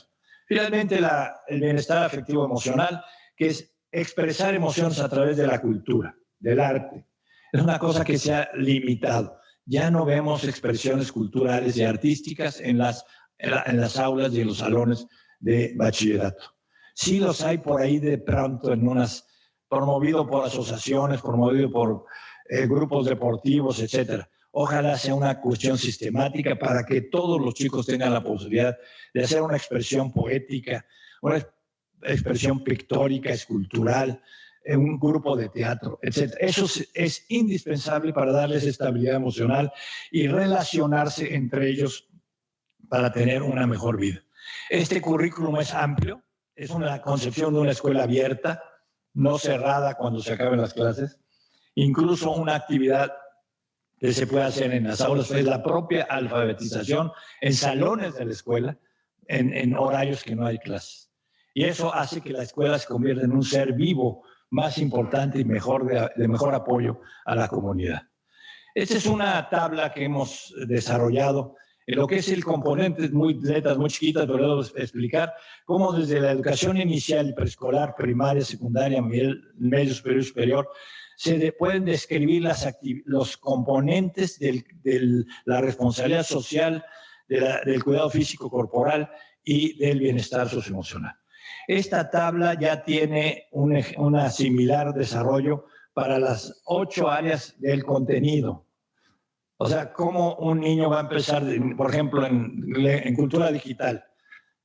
Finalmente, el bienestar afectivo emocional, que es expresar emociones a través de la cultura, del arte. Es una cosa que se ha limitado. Ya no vemos expresiones culturales y artísticas en las aulas y en los salones de bachillerato. Sí los hay por ahí de pronto en unas, promovido por asociaciones, promovido por grupos deportivos, etcétera. Ojalá sea una cuestión sistemática para que todos los chicos tengan la posibilidad de hacer una expresión poética, una expresión pictórica, escultural, un grupo de teatro, etc. Eso es indispensable para darles estabilidad emocional y relacionarse entre ellos para tener una mejor vida. Este currículum es amplio, es una concepción de una escuela abierta, no cerrada cuando se acaben las clases, incluso una actividad que se puede hacer en las aulas es la propia alfabetización en salones de la escuela, en horarios que no hay clases. Y eso hace que la escuela se convierta en un ser vivo más importante y de mejor apoyo a la comunidad. Esta es una tabla que hemos desarrollado en lo que es el componente, letras muy chiquitas, pero debo explicar cómo desde la educación inicial, preescolar, primaria, secundaria, medio superior, se pueden describir los componentes de la responsabilidad social, del cuidado físico corporal y del bienestar socioemocional. Esta tabla ya tiene una similar desarrollo para las 8 áreas del contenido. O sea, cómo un niño va a empezar, por ejemplo, en cultura digital,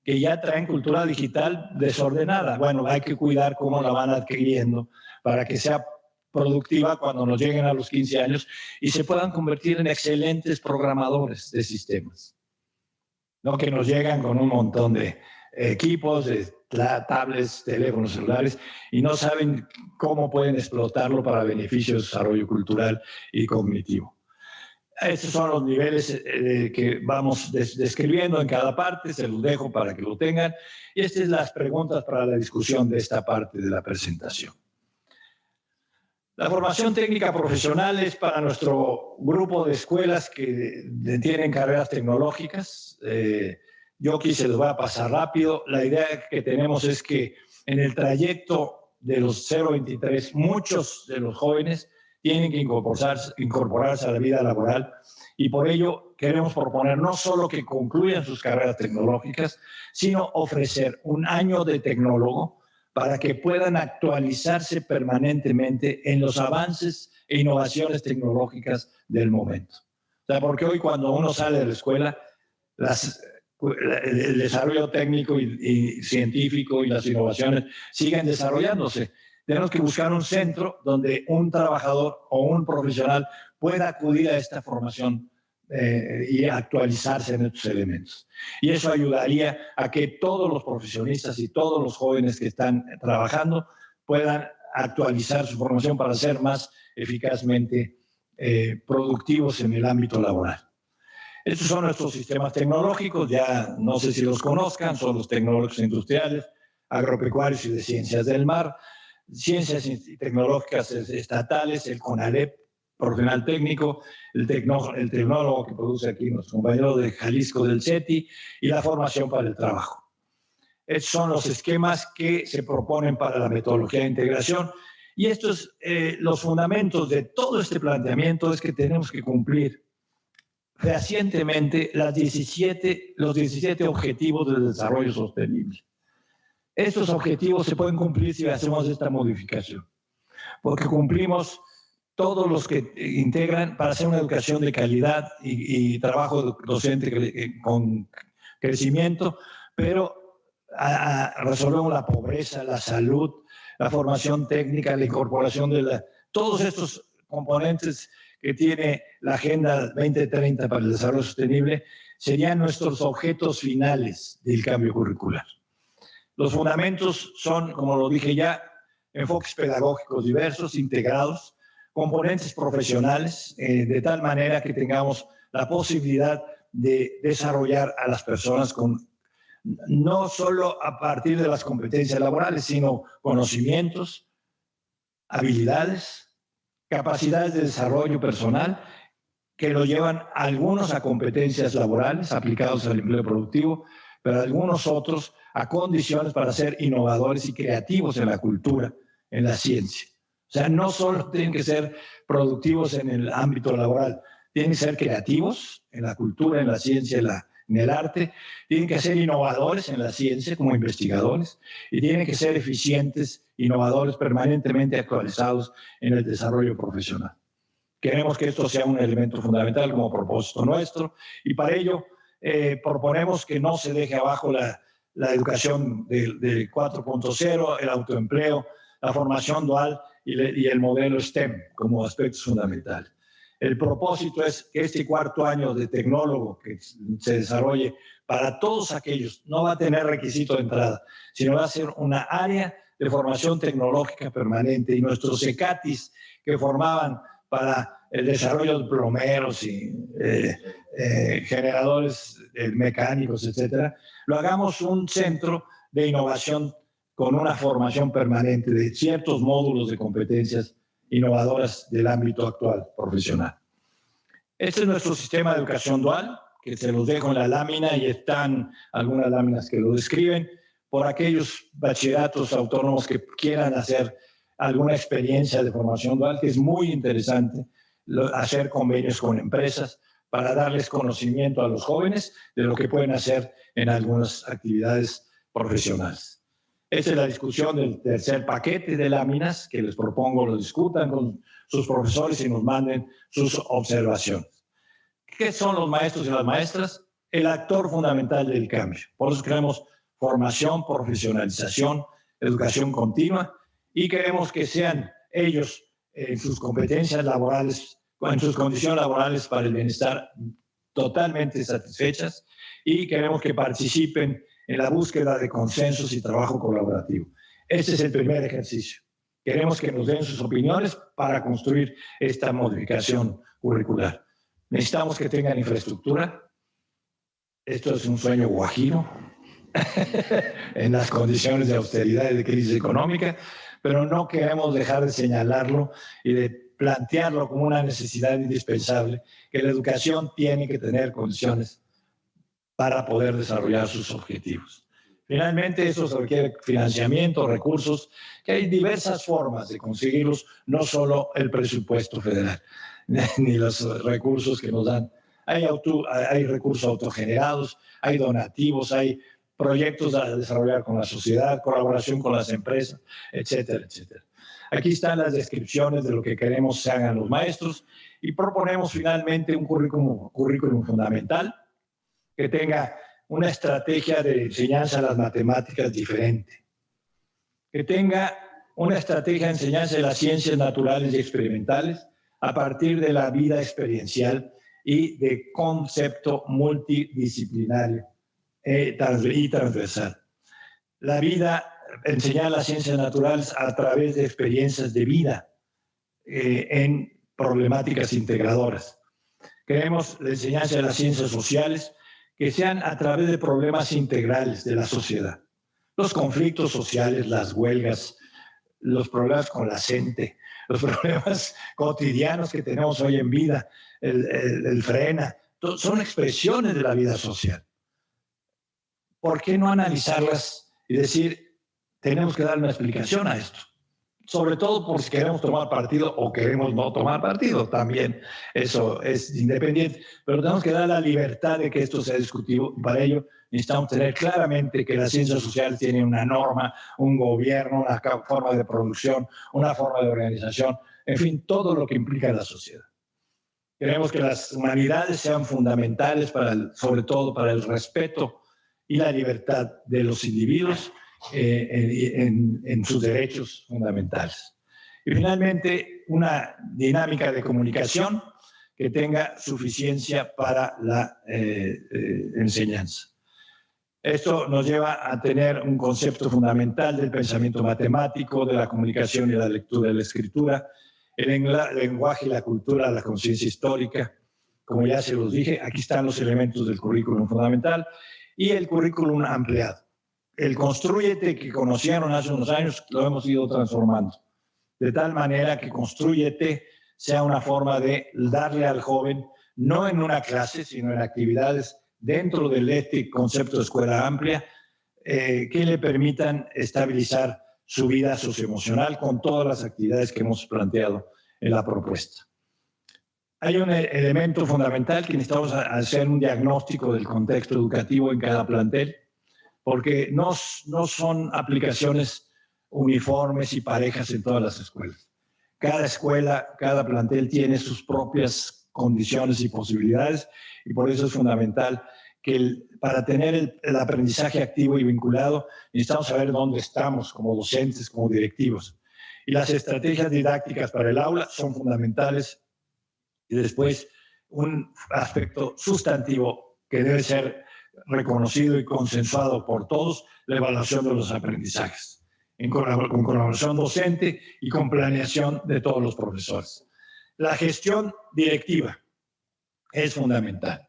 que ya traen cultura digital desordenada. Bueno, hay que cuidar cómo la van adquiriendo para que sea productiva cuando nos lleguen a los 15 años y se puedan convertir en excelentes programadores de sistemas. No que nos llegan con un montón de equipos, de tablets, teléfonos celulares y no saben cómo pueden explotarlo para beneficio de desarrollo cultural y cognitivo. Estos son los niveles que vamos describiendo en cada parte, se los dejo para que lo tengan. Y estas son las preguntas para la discusión de esta parte de la presentación. La formación técnica profesional es para nuestro grupo de escuelas que tienen carreras tecnológicas. Yo aquí se los voy a pasar rápido. La idea que tenemos es que en el trayecto de los 0-23, muchos de los jóvenes tienen que incorporarse a la vida laboral y por ello queremos proponer no solo que concluyan sus carreras tecnológicas, sino ofrecer un año de tecnólogo para que puedan actualizarse permanentemente en los avances e innovaciones tecnológicas del momento. O sea, porque hoy cuando uno sale de la escuela, el desarrollo técnico y científico y las innovaciones siguen desarrollándose. Tenemos que buscar un centro donde un trabajador o un profesional pueda acudir a esta formación y actualizarse en estos elementos. Y eso ayudaría a que todos los profesionistas y todos los jóvenes que están trabajando puedan actualizar su formación para ser más eficazmente productivos en el ámbito laboral. Estos son nuestros sistemas tecnológicos, ya no sé si los conozcan, son los tecnólogos industriales, agropecuarios y de ciencias del mar, ciencias y tecnológicas estatales, el CONALEP, profesional técnico, el tecnólogo que produce aquí nuestro compañero de Jalisco del CETI y la formación para el trabajo. Estos son los esquemas que se proponen para la metodología de integración y estos, los fundamentos de todo este planteamiento es que tenemos que cumplir fehacientemente los 17 objetivos de desarrollo sostenible. Estos objetivos se pueden cumplir si hacemos esta modificación, porque cumplimos todos los que integran para hacer una educación de calidad y trabajo docente con crecimiento, pero resolvemos la pobreza, la salud, la formación técnica, la incorporación de todos estos componentes que tiene la Agenda 2030 para el Desarrollo Sostenible serían nuestros objetos finales del cambio curricular. Los fundamentos son, como lo dije ya, enfoques pedagógicos diversos, integrados, componentes profesionales, de tal manera que tengamos la posibilidad de desarrollar a las personas no solo a partir de las competencias laborales, sino conocimientos, habilidades, capacidades de desarrollo personal que lo llevan a algunos a competencias laborales aplicados al empleo productivo, pero algunos otros a condiciones para ser innovadores y creativos en la cultura, en la ciencia. O sea, no solo tienen que ser productivos en el ámbito laboral, tienen que ser creativos en la cultura, en la ciencia, en el arte, tienen que ser innovadores en la ciencia como investigadores y tienen que ser eficientes, innovadores, permanentemente actualizados en el desarrollo profesional. Queremos que esto sea un elemento fundamental como propósito nuestro y para ello proponemos que no se deje abajo la educación del 4.0, el autoempleo, la formación dual y el modelo STEM como aspectos fundamentales. El propósito es que este cuarto año de tecnólogo que se desarrolle para todos aquellos, no va a tener requisito de entrada, sino va a ser una área de formación tecnológica permanente y nuestros CECATIS que formaban para el desarrollo de plomeros y generadores mecánicos, etcétera, lo hagamos un centro de innovación con una formación permanente de ciertos módulos de competencias innovadoras del ámbito actual profesional. Este es nuestro sistema de educación dual, que se los dejo en la lámina y están algunas láminas que lo describen, por aquellos bachilleratos autónomos que quieran hacer alguna experiencia de formación dual, que es muy interesante hacer convenios con empresas para darles conocimiento a los jóvenes de lo que pueden hacer en algunas actividades profesionales. Esta es la discusión del tercer paquete de láminas que les propongo lo discutan con sus profesores y nos manden sus observaciones. ¿Qué son los maestros y las maestras? El actor fundamental del cambio. Por eso queremos formación, profesionalización, educación continua y queremos que sean ellos en sus competencias laborales, en sus condiciones laborales para el bienestar totalmente satisfechas y queremos que participen en la búsqueda de consensos y trabajo colaborativo. Este es el primer ejercicio. Queremos que nos den sus opiniones para construir esta modificación curricular. Necesitamos que tengan infraestructura. Esto es un sueño guajiro en las condiciones de austeridad y de crisis económica, pero no queremos dejar de señalarlo y de plantearlo como una necesidad indispensable, que la educación tiene que tener condiciones para poder desarrollar sus objetivos. Finalmente, eso requiere financiamiento, recursos, que hay diversas formas de conseguirlos, no solo el presupuesto federal, ni los recursos que nos dan. Hay recursos autogenerados, hay donativos, hay proyectos a desarrollar con la sociedad, colaboración con las empresas, etcétera, etcétera. Aquí están las descripciones de lo que queremos que hagan los maestros y proponemos finalmente un currículum fundamental que tenga una estrategia de enseñanza de las matemáticas diferente, que tenga una estrategia de enseñanza de las ciencias naturales y experimentales a partir de la vida experiencial y de concepto multidisciplinario y transversal. La vida, enseñar las ciencias naturales a través de experiencias de vida en problemáticas integradoras. Queremos la enseñanza de las ciencias sociales que sean a través de problemas integrales de la sociedad. Los conflictos sociales, las huelgas, los problemas con la gente, los problemas cotidianos que tenemos hoy en vida, el frena, son expresiones de la vida social. ¿Por qué no analizarlas y decir, tenemos que dar una explicación a esto? Sobre todo por si queremos tomar partido o queremos no tomar partido, también eso es independiente, pero tenemos que dar la libertad de que esto sea discutido y para ello necesitamos tener claramente que las ciencias sociales tienen una norma, un gobierno, una forma de producción, una forma de organización, en fin, todo lo que implica la sociedad. Queremos que las humanidades sean fundamentales, sobre todo para el respeto y la libertad de los individuos en sus derechos fundamentales. Y finalmente, una dinámica de comunicación que tenga suficiencia para la enseñanza. Esto nos lleva a tener un concepto fundamental del pensamiento matemático, de la comunicación y la lectura y la escritura, el lenguaje y la cultura, la conciencia histórica. Como ya se los dije, aquí están los elementos del currículum fundamental y el currículum ampliado. El Constrúyete que conocieron hace unos años lo hemos ido transformando, de tal manera que Constrúyete sea una forma de darle al joven, no en una clase, sino en actividades dentro de este concepto de escuela amplia, que le permitan estabilizar su vida socioemocional con todas las actividades que hemos planteado en la propuesta. Hay un elemento fundamental que necesitamos hacer un diagnóstico del contexto educativo en cada plantel, porque no son aplicaciones uniformes y parejas en todas las escuelas. Cada escuela, cada plantel tiene sus propias condiciones y posibilidades, y por eso es fundamental que para tener el aprendizaje activo y vinculado, necesitamos saber dónde estamos como docentes, como directivos. Y las estrategias didácticas para el aula son fundamentales. Y después, un aspecto sustantivo que debe ser reconocido y consensuado por todos, la evaluación de los aprendizajes, con colaboración docente y con planeación de todos los profesores. La gestión directiva es fundamental.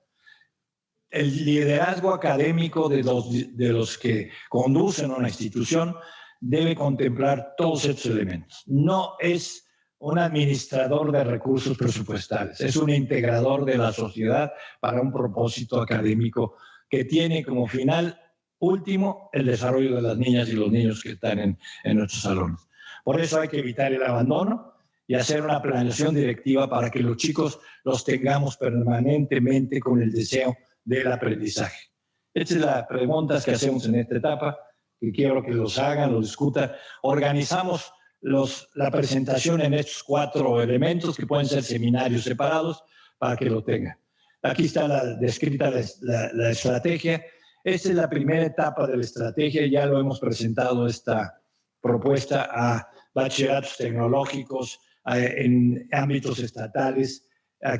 El liderazgo académico de los que conducen una institución debe contemplar todos estos elementos. No es un administrador de recursos presupuestales, es un integrador de la sociedad para un propósito académico que tiene como final último el desarrollo de las niñas y los niños que están en nuestros salones. Por eso hay que evitar el abandono y hacer una planeación directiva para que los chicos los tengamos permanentemente con el deseo del aprendizaje. Estas son las preguntas que hacemos en esta etapa, que quiero que los hagan, los discutan. Organizamos la presentación en estos 4 elementos que pueden ser seminarios separados para que lo tengan. Aquí está descrita la estrategia. Esta es la primera etapa de la estrategia. Ya lo hemos presentado esta propuesta a bachilleratos tecnológicos, en ámbitos estatales.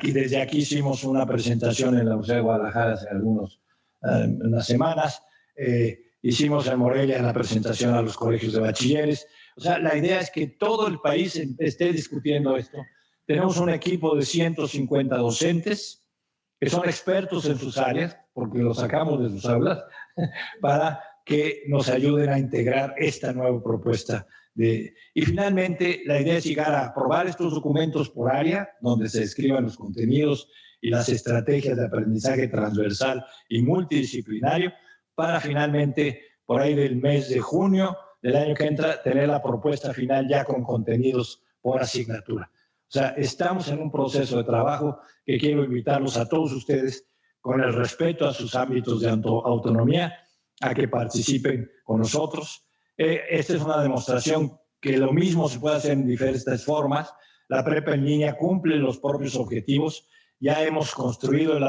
Desde aquí hicimos una presentación en la Universidad de Guadalajara hace unas semanas. Hicimos en Morelia la presentación a los colegios de bachilleres. O sea, la idea es que todo el país esté discutiendo esto. Tenemos un equipo de 150 docentes que son expertos en sus áreas, porque los sacamos de sus aulas, para que nos ayuden a integrar esta nueva propuesta. Y finalmente, la idea es llegar a aprobar estos documentos por área, donde se describan los contenidos y las estrategias de aprendizaje transversal y multidisciplinario, para finalmente, por ahí del mes de junio del año que entra, tener la propuesta final ya con contenidos por asignatura. O sea, estamos en un proceso de trabajo que quiero invitarlos a todos ustedes, con el respeto a sus ámbitos de autonomía, a que participen con nosotros. Esta es una demostración que lo mismo se puede hacer en diferentes formas. La prepa en línea cumple los propios objetivos. Ya hemos construido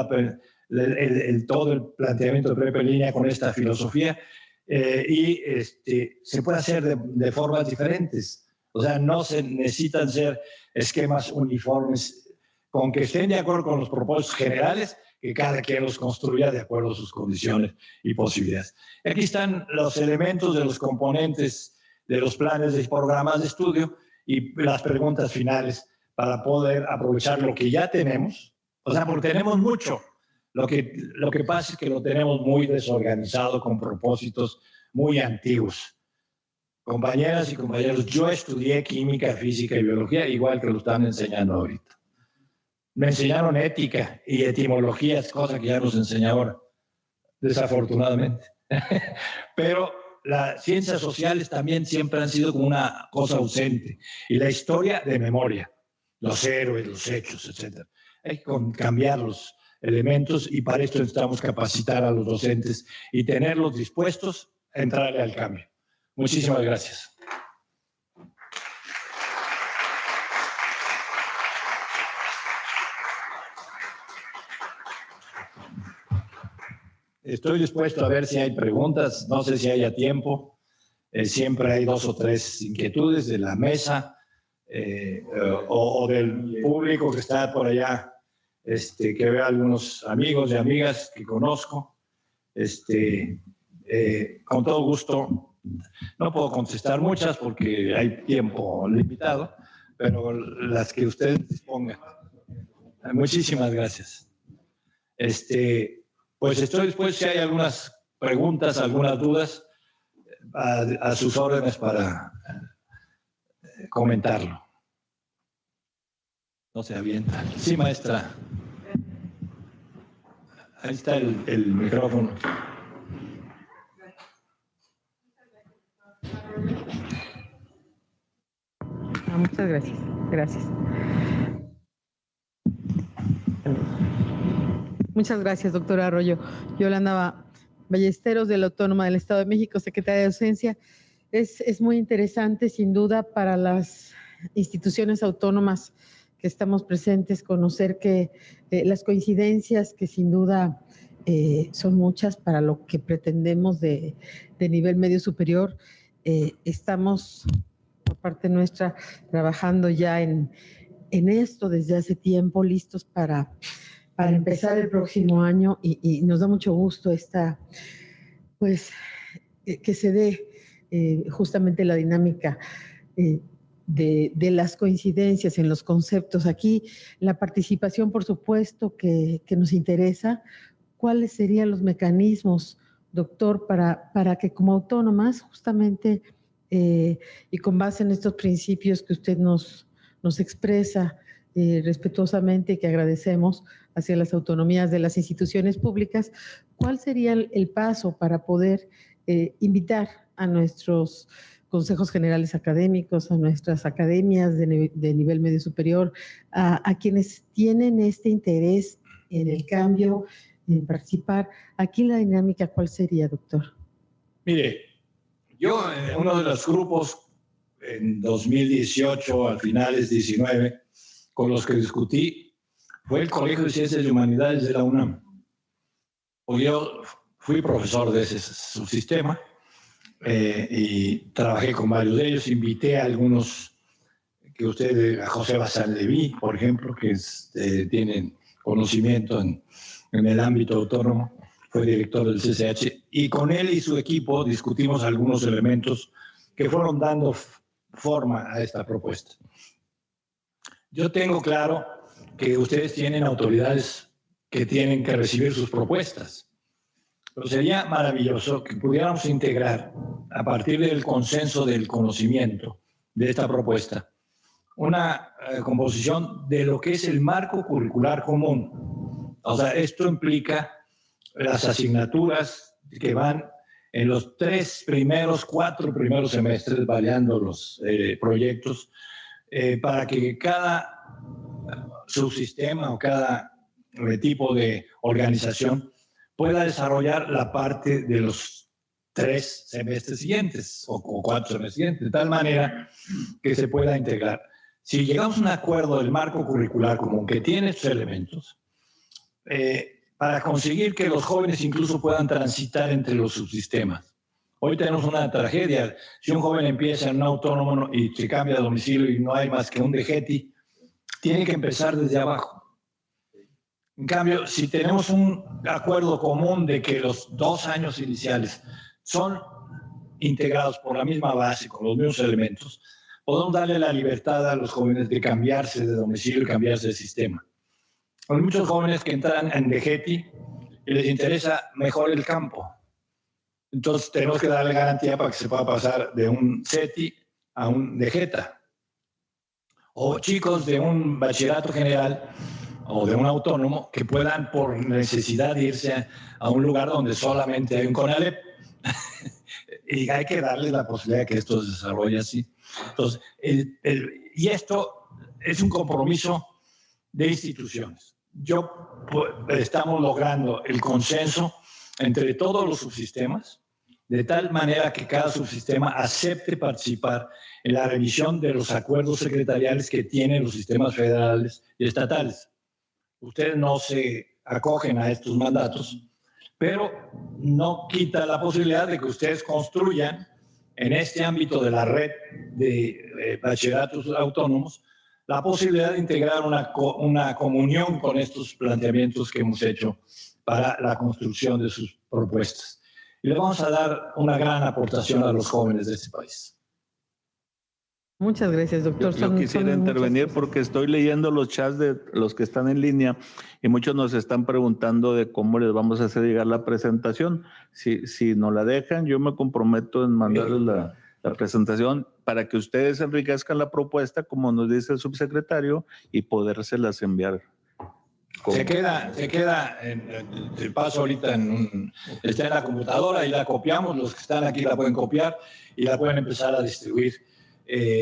todo el planteamiento de prepa en línea con esta filosofía. Se puede hacer de formas diferentes. O sea, no se necesitan ser esquemas uniformes, con que estén de acuerdo con los propósitos generales, que cada quien los construya de acuerdo a sus condiciones y posibilidades. Aquí están los elementos de los componentes de los planes y programas de estudio y las preguntas finales para poder aprovechar lo que ya tenemos. O sea, porque tenemos mucho. Lo que pasa es que lo tenemos muy desorganizado, con propósitos muy antiguos. Compañeras y compañeros, yo estudié química, física y biología, igual que lo están enseñando ahorita. Me enseñaron ética y etimología, es cosa que ya nos enseña ahora, desafortunadamente. Pero las ciencias sociales también siempre han sido como una cosa ausente. Y la historia de memoria, los héroes, los hechos, etc. Hay que cambiar los elementos y para esto necesitamos capacitar a los docentes y tenerlos dispuestos a entrarle al cambio. Muchísimas gracias. Estoy dispuesto a ver si hay preguntas, no sé si haya tiempo. Siempre hay 2 o 3 inquietudes de la mesa o del público que está por allá, que ve a algunos amigos y amigas que conozco. Con todo gusto. No puedo contestar muchas porque hay tiempo limitado, pero las que ustedes dispongan. Muchísimas gracias. Pues estoy dispuesto, si hay algunas preguntas, algunas dudas, a sus órdenes para comentarlo. No se avienta. Sí, maestra. Ahí está el micrófono. Muchas gracias. Gracias. Muchas gracias, doctora Arroyo. Yolanda Ballesteros, de la Autónoma del Estado de México, secretaria de Docencia. Es muy interesante, sin duda, para las instituciones autónomas que estamos presentes, conocer que las coincidencias que sin duda son muchas para lo que pretendemos de nivel medio superior. Estamos, por parte nuestra, trabajando ya en esto desde hace tiempo, listos para empezar el próximo año y nos da mucho gusto que se dé justamente la dinámica de las coincidencias en los conceptos. Aquí la participación, por supuesto, que nos interesa. ¿Cuáles serían los mecanismos, doctor, para que como autónomas, justamente, y con base en estos principios que usted nos expresa respetuosamente y que agradecemos hacia las autonomías de las instituciones públicas, cuál sería el paso para poder invitar a nuestros consejos generales académicos, a nuestras academias de nivel medio superior, a quienes tienen este interés en el cambio, en participar? Aquí la dinámica, ¿cuál sería, doctor? Mire, yo uno de los grupos en 2018, al finales 19, con los que discutí, fue el Colegio de Ciencias y Humanidades de la UNAM. Yo fui profesor de ese subsistema y trabajé con varios de ellos. Invité a algunos a José Bazán Leví, por ejemplo, que tienen conocimiento en el ámbito autónomo, fue director del CCH, y con él y su equipo discutimos algunos elementos que fueron dando forma a esta propuesta. Yo tengo claro que ustedes tienen autoridades que tienen que recibir sus propuestas, pero sería maravilloso que pudiéramos integrar, a partir del consenso del conocimiento de esta propuesta, una composición de lo que es el marco curricular común. O sea, esto implica las asignaturas que van en los 4 primeros semestres, variando los proyectos, para que cada subsistema o cada tipo de organización pueda desarrollar la parte de los 3 semestres siguientes o 4 semestres siguientes, de tal manera que se pueda integrar. Si llegamos a un acuerdo del marco curricular común que tiene estos elementos, para conseguir que los jóvenes incluso puedan transitar entre los subsistemas. Hoy tenemos una tragedia. Si un joven empieza en un autónomo y se cambia de domicilio y no hay más que un DGETI, tiene que empezar desde abajo. En cambio, si tenemos un acuerdo común de que los 2 años iniciales son integrados por la misma base, con los mismos elementos, podemos darle la libertad a los jóvenes de cambiarse de domicilio y cambiarse de sistema. Hay muchos jóvenes que entran en DGETI y les interesa mejor el campo. Entonces tenemos que darle garantía para que se pueda pasar de un CETI a un DGETA. O chicos de un bachillerato general o de un autónomo que puedan por necesidad irse a un lugar donde solamente hay un CONALEP. Y hay que darles la posibilidad de que esto se desarrolle así. Entonces, y esto es un compromiso de instituciones. Estamos logrando el consenso entre todos los subsistemas, de tal manera que cada subsistema acepte participar en la revisión de los acuerdos secretariales que tienen los sistemas federales y estatales. Ustedes no se acogen a estos mandatos, pero no quita la posibilidad de que ustedes construyan en este ámbito de la red de bachilleratos autónomos la posibilidad de integrar una comunión con estos planteamientos que hemos hecho para la construcción de sus propuestas. Y le vamos a dar una gran aportación a los jóvenes de este país. Muchas gracias, doctor. Yo quisiera intervenir porque estoy leyendo los chats de los que están en línea y muchos nos están preguntando de cómo les vamos a hacer llegar la presentación. Si nos la dejan, yo me comprometo en mandarles la presentación para que ustedes enriquezcan la propuesta, como nos dice el subsecretario, y podérselas enviar. Se queda el paso ahorita está en la computadora y la copiamos. Los que están aquí la pueden copiar y la pueden empezar a distribuir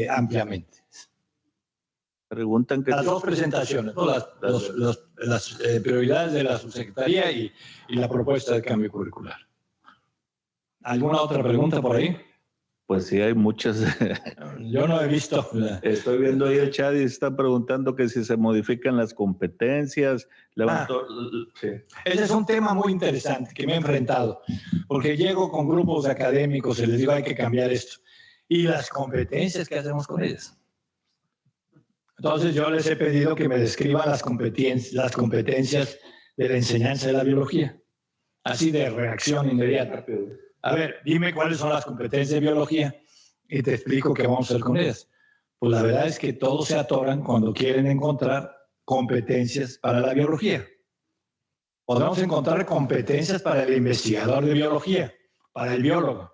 ampliamente. Preguntan que... Las dos presentaciones, ¿no? Las prioridades de la subsecretaría y la propuesta de cambio curricular. ¿Alguna otra pregunta por ahí? Pues sí, hay muchas. Yo no he visto. Estoy viendo ahí el chat y está preguntando que si se modifican las competencias. Sí. Ese es un tema muy interesante que me he enfrentado, porque llego con grupos académicos y les digo hay que cambiar esto. ¿Y las competencias qué hacemos con ellas? Entonces yo les he pedido que me describan las competencias de la enseñanza de la biología, así de reacción inmediata. A ver, dime cuáles son las competencias de biología y te explico qué vamos a hacer con ellas. Pues la verdad es que todos se atoran cuando quieren encontrar competencias para la biología. Podemos encontrar competencias para el investigador de biología, para el biólogo,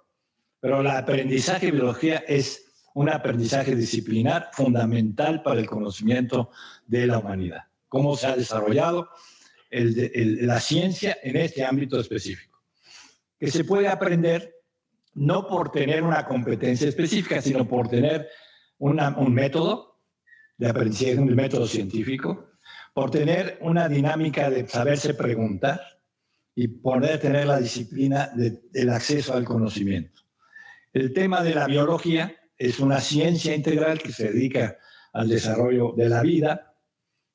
pero el aprendizaje de biología es un aprendizaje disciplinar fundamental para el conocimiento de la humanidad. Cómo se ha desarrollado la ciencia en este ámbito específico. Que se puede aprender no por tener una competencia específica, sino por tener un método de aprendizaje, un método científico, por tener una dinámica de saberse preguntar y poder tener la disciplina del acceso al conocimiento. El tema de la biología es una ciencia integral que se dedica al desarrollo de la vida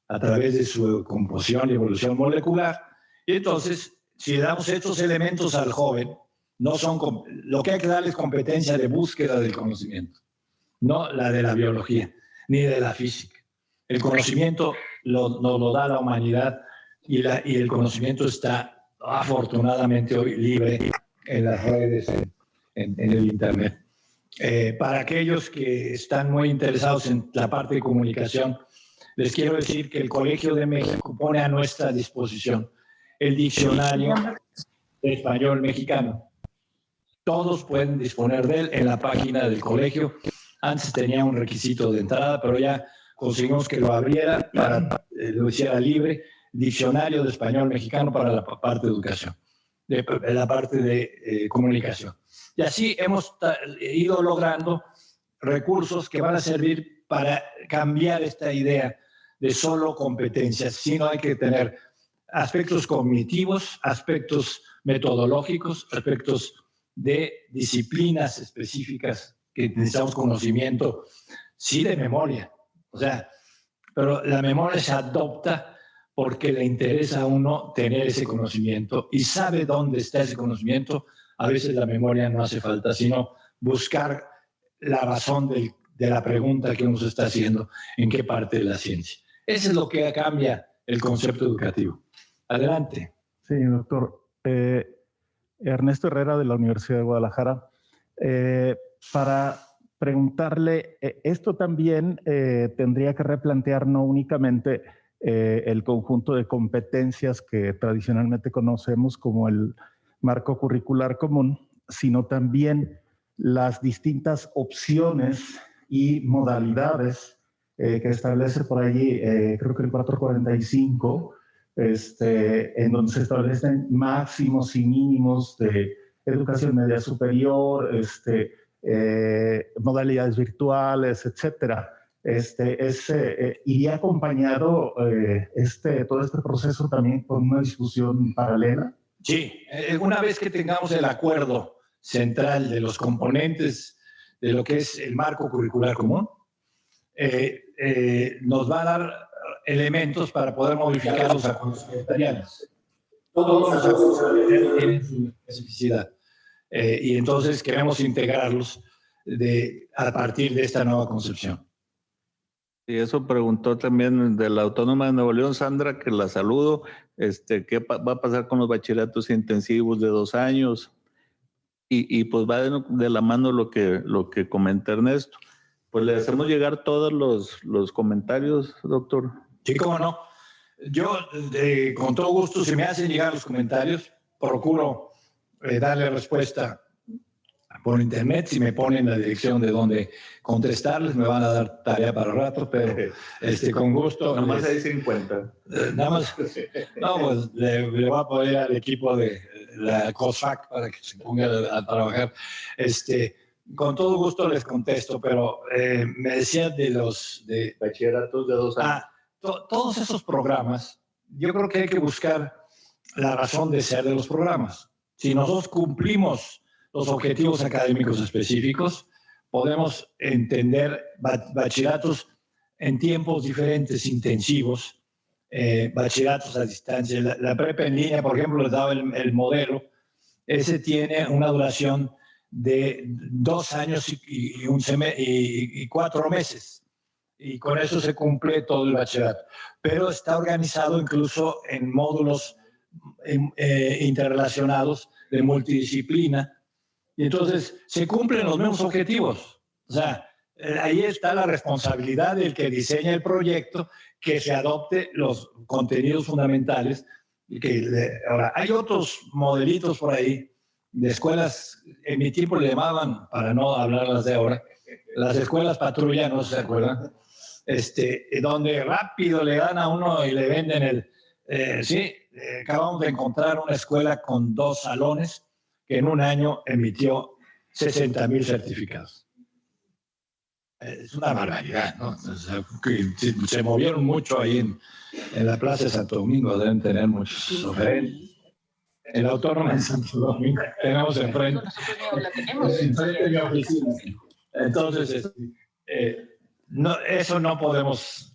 a través de su composición y evolución molecular. Y entonces, si le damos estos elementos al joven, lo que hay que darle es competencia de búsqueda del conocimiento, no la de la biología, ni de la física. El conocimiento nos lo da la humanidad y el conocimiento está afortunadamente hoy libre en las redes, en el Internet. Para aquellos que están muy interesados en la parte de comunicación, les quiero decir que el Colegio de México pone a nuestra disposición el diccionario de español mexicano. Todos pueden disponer de él en la página del colegio. Antes tenía un requisito de entrada, pero ya conseguimos que lo abriera, lo hiciera libre, diccionario de español mexicano para la parte de educación, de la parte de comunicación. Y así hemos ido logrando recursos que van a servir para cambiar esta idea de solo competencias, sino hay que tener aspectos cognitivos, aspectos metodológicos, aspectos de disciplinas específicas que necesitamos conocimiento, sí de memoria, o sea, pero la memoria se adopta porque le interesa a uno tener ese conocimiento y sabe dónde está ese conocimiento. A veces la memoria no hace falta, sino buscar la razón de la pregunta que uno se está haciendo, en qué parte de la ciencia. Eso es lo que cambia el concepto educativo. Adelante. Sí, doctor. Ernesto Herrera de la Universidad de Guadalajara. Para preguntarle, esto también tendría que replantear no únicamente el conjunto de competencias que tradicionalmente conocemos como el marco curricular común, sino también las distintas opciones y modalidades que establece por allí, creo que el 445, en donde se establecen máximos y mínimos de educación media superior, modalidades virtuales, etcétera. Iría acompañado todo este proceso también con una discusión paralela. Sí, una vez que tengamos el acuerdo central de los componentes de lo que es el marco curricular común, nos va a dar elementos para poder modificar los acuerdos secretariales. Todos los acuerdos tienen su especificidad y entonces queremos integrarlos a partir de esta nueva concepción. Y eso preguntó también de la Autónoma de Nuevo León, Sandra, que la saludo. ¿Qué va a pasar con los bachilleratos intensivos de 2 años? Y pues va de la mano lo que comenta Ernesto. Pues le hacemos llegar todos los comentarios, doctor. Sí, cómo no. Yo, con todo gusto, si me hacen llegar los comentarios, procuro darle respuesta por internet. Si me ponen la dirección de donde contestarles, me van a dar tarea para rato, pero con gusto. Nada más hay 50. Nada más. No, pues le voy a poner al equipo de la COSFAC para que se ponga a trabajar. Con todo gusto les contesto, pero me decía de los bachilleratos de 2 años. Todos esos programas, yo creo que hay que buscar la razón de ser de los programas. Si nosotros cumplimos los objetivos académicos específicos, podemos entender bachilleratos en tiempos diferentes, intensivos, bachilleratos a distancia. La prepa en línea, por ejemplo, les daba el modelo. Ese tiene una duración de 2 años y 4 meses. Y con eso se cumple todo el bachillerato. Pero está organizado incluso en módulos interrelacionados de multidisciplina. Y entonces se cumplen los mismos objetivos. O sea, ahí está la responsabilidad del que diseña el proyecto, que se adopte los contenidos fundamentales. Ahora, hay otros modelitos por ahí de escuelas, en mi tiempo le llamaban, para no hablarlas de ahora, las escuelas patrulla, no se acuerdan, donde rápido le dan a uno y le venden acabamos de encontrar una escuela con 2 salones que en un año emitió 60,000 certificados. Es una barbaridad, ¿no? Se movieron mucho ahí en la Plaza de Santo Domingo, deben tener muchos oferentes. El Autónomo en Santo Domingo tenemos enfrente. Entonces, eso no podemos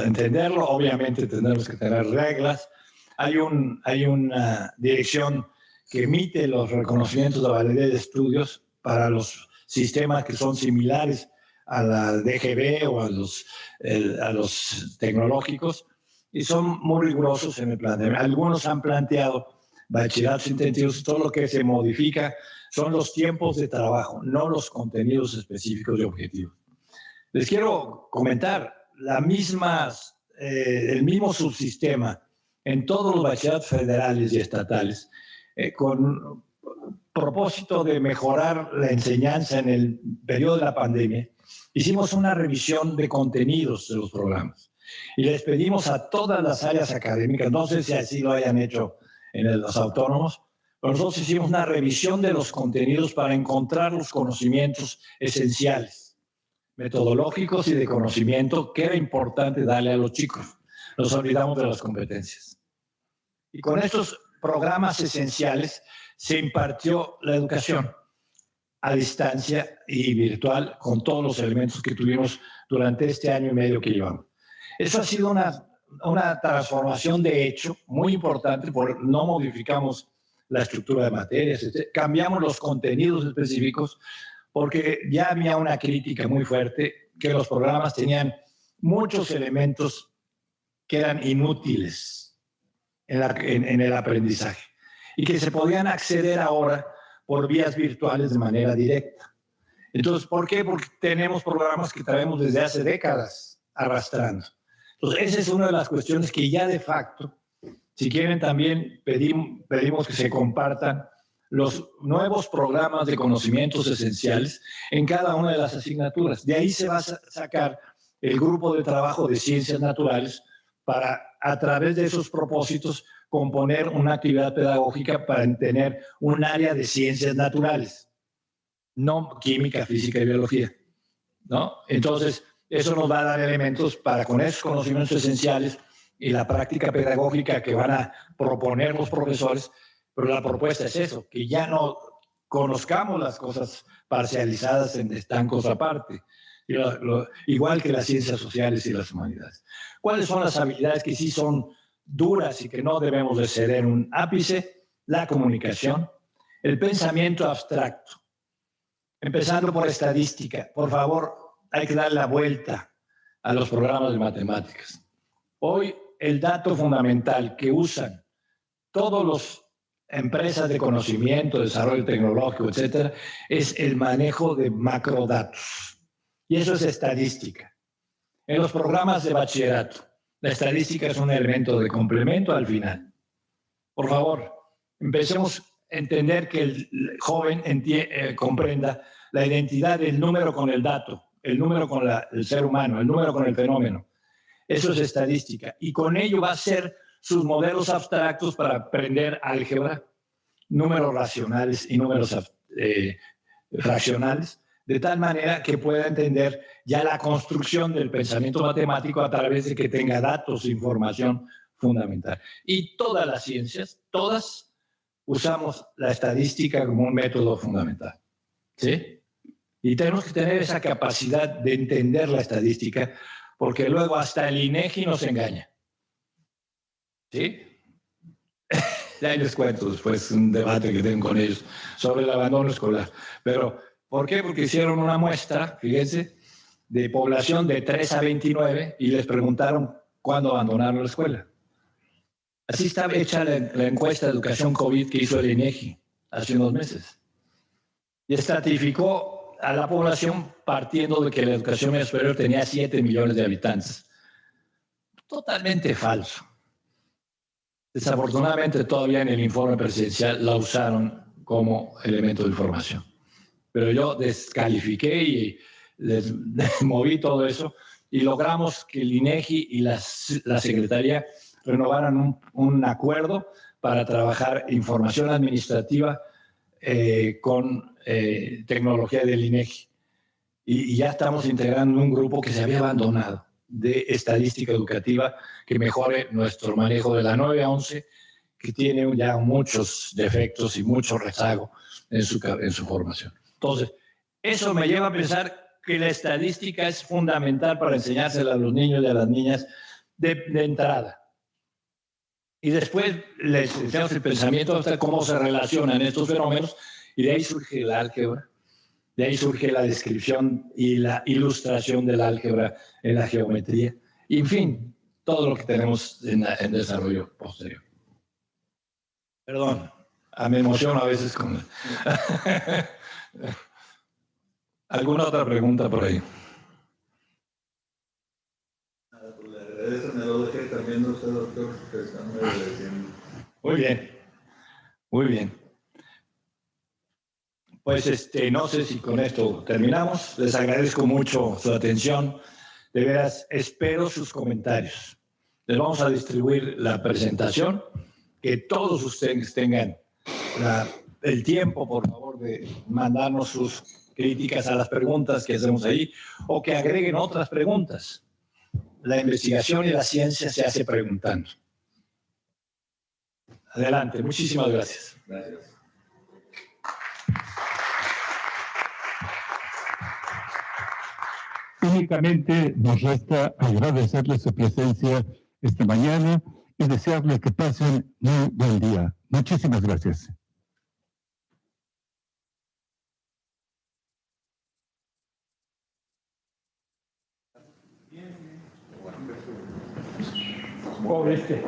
entenderlo. Obviamente tenemos que tener reglas. Hay una dirección que emite los reconocimientos de validez de estudios para los sistemas que son similares a la DGB o a los tecnológicos, y son muy rigurosos en el planteamiento. Algunos han planteado bachilleratos intensivos, todo lo que se modifica son los tiempos de trabajo, no los contenidos específicos y objetivos. Les quiero comentar, el mismo subsistema en todos los bachilleratos federales y estatales, con propósito de mejorar la enseñanza en el periodo de la pandemia, hicimos una revisión de contenidos de los programas y les pedimos a todas las áreas académicas, no sé si así lo hayan hecho en los autónomos, pero nosotros hicimos una revisión de los contenidos para encontrar los conocimientos esenciales, metodológicos y de conocimiento que era importante darle a los chicos. Nos olvidamos de las competencias. Y con estos programas esenciales se impartió la educación a distancia y virtual con todos los elementos que tuvimos durante este año y medio que llevamos. Eso ha sido una transformación de hecho muy importante, porque no modificamos la estructura de materias, cambiamos los contenidos específicos, porque ya había una crítica muy fuerte que los programas tenían muchos elementos que eran inútiles en el aprendizaje y que se podían acceder ahora por vías virtuales de manera directa. Entonces, ¿por qué? Porque tenemos programas que traemos desde hace décadas arrastrando. Entonces, esa es una de las cuestiones que ya de facto, si quieren también pedimos que se compartan los nuevos programas de conocimientos esenciales en cada una de las asignaturas. De ahí se va a sacar el grupo de trabajo de ciencias naturales para, a través de esos propósitos, componer una actividad pedagógica para tener un área de ciencias naturales, no química, física y biología, ¿no? Entonces, eso nos va a dar elementos para, con esos conocimientos esenciales y la práctica pedagógica que van a proponer los profesores, pero la propuesta es eso, que ya no conozcamos las cosas parcializadas en estancos aparte, igual que las ciencias sociales y las humanidades. ¿Cuáles son las habilidades que sí son duras y que no debemos de ceder un ápice? La comunicación, el pensamiento abstracto, empezando por estadística. Por favor, hay que dar la vuelta a los programas de matemáticas. Hoy el dato fundamental que usan todas las empresas de conocimiento, desarrollo tecnológico, etcétera, es el manejo de macrodatos. Y eso es estadística. En los programas de bachillerato, la estadística es un elemento de complemento al final. Por favor, empecemos a entender que el joven comprenda la identidad del número con el dato, el número con el ser humano, el número con el fenómeno. Eso es estadística. Y con ello va a ser sus modelos abstractos para aprender álgebra, números racionales y números fraccionales, de tal manera que pueda entender ya la construcción del pensamiento matemático a través de que tenga datos e información fundamental. Y todas las ciencias, todas, usamos la estadística como un método fundamental. ¿Sí? Y tenemos que tener esa capacidad de entender la estadística, porque luego hasta el INEGI nos engaña. ¿Sí? Ya les cuento después un debate que tengo con ellos sobre el abandono escolar. Pero, ¿por qué? Porque hicieron una muestra, fíjense, de población de 3 a 29 y les preguntaron cuándo abandonaron la escuela. Así estaba hecha la encuesta de educación COVID que hizo el INEGI hace unos meses. Y estratificó a la población partiendo de que la educación media superior tenía 7 millones de habitantes. Totalmente falso. Desafortunadamente todavía en el informe presidencial la usaron como elemento de información. Pero yo descalifiqué y les moví todo eso y logramos que el INEGI y la Secretaría renovaran un acuerdo para trabajar información administrativa con tecnología del INEGI. Y ya estamos integrando un grupo que se había abandonado de estadística educativa que mejore nuestro manejo de la 9 a 11, que tiene ya muchos defectos y mucho rezago en su formación. Entonces, eso me lleva a pensar que la estadística es fundamental para enseñársela a los niños y a las niñas de entrada. Y después les enseñamos el pensamiento hasta cómo se relacionan estos fenómenos, y de ahí surge el álgebra. De ahí surge la descripción y la ilustración del álgebra en la geometría. Y, en fin, todo lo que tenemos en desarrollo posterior. Perdón, me emociono a veces con... ¿Alguna otra pregunta por ahí? Nada, pues le agradezco, me lo dejé también usted, doctor, que está muy agradeciendo. Muy bien, muy bien. Pues no sé si con esto terminamos. Les agradezco mucho su atención. De veras, espero sus comentarios. Les vamos a distribuir la presentación. Que todos ustedes tengan el tiempo, por favor, de mandarnos sus críticas a las preguntas que hacemos ahí o que agreguen otras preguntas. La investigación y la ciencia se hace preguntando. Adelante. Muchísimas gracias. Gracias. Únicamente nos resta agradecerle su presencia esta mañana y desearle que pasen muy buen día. Muchísimas gracias. ¿Cómo viste?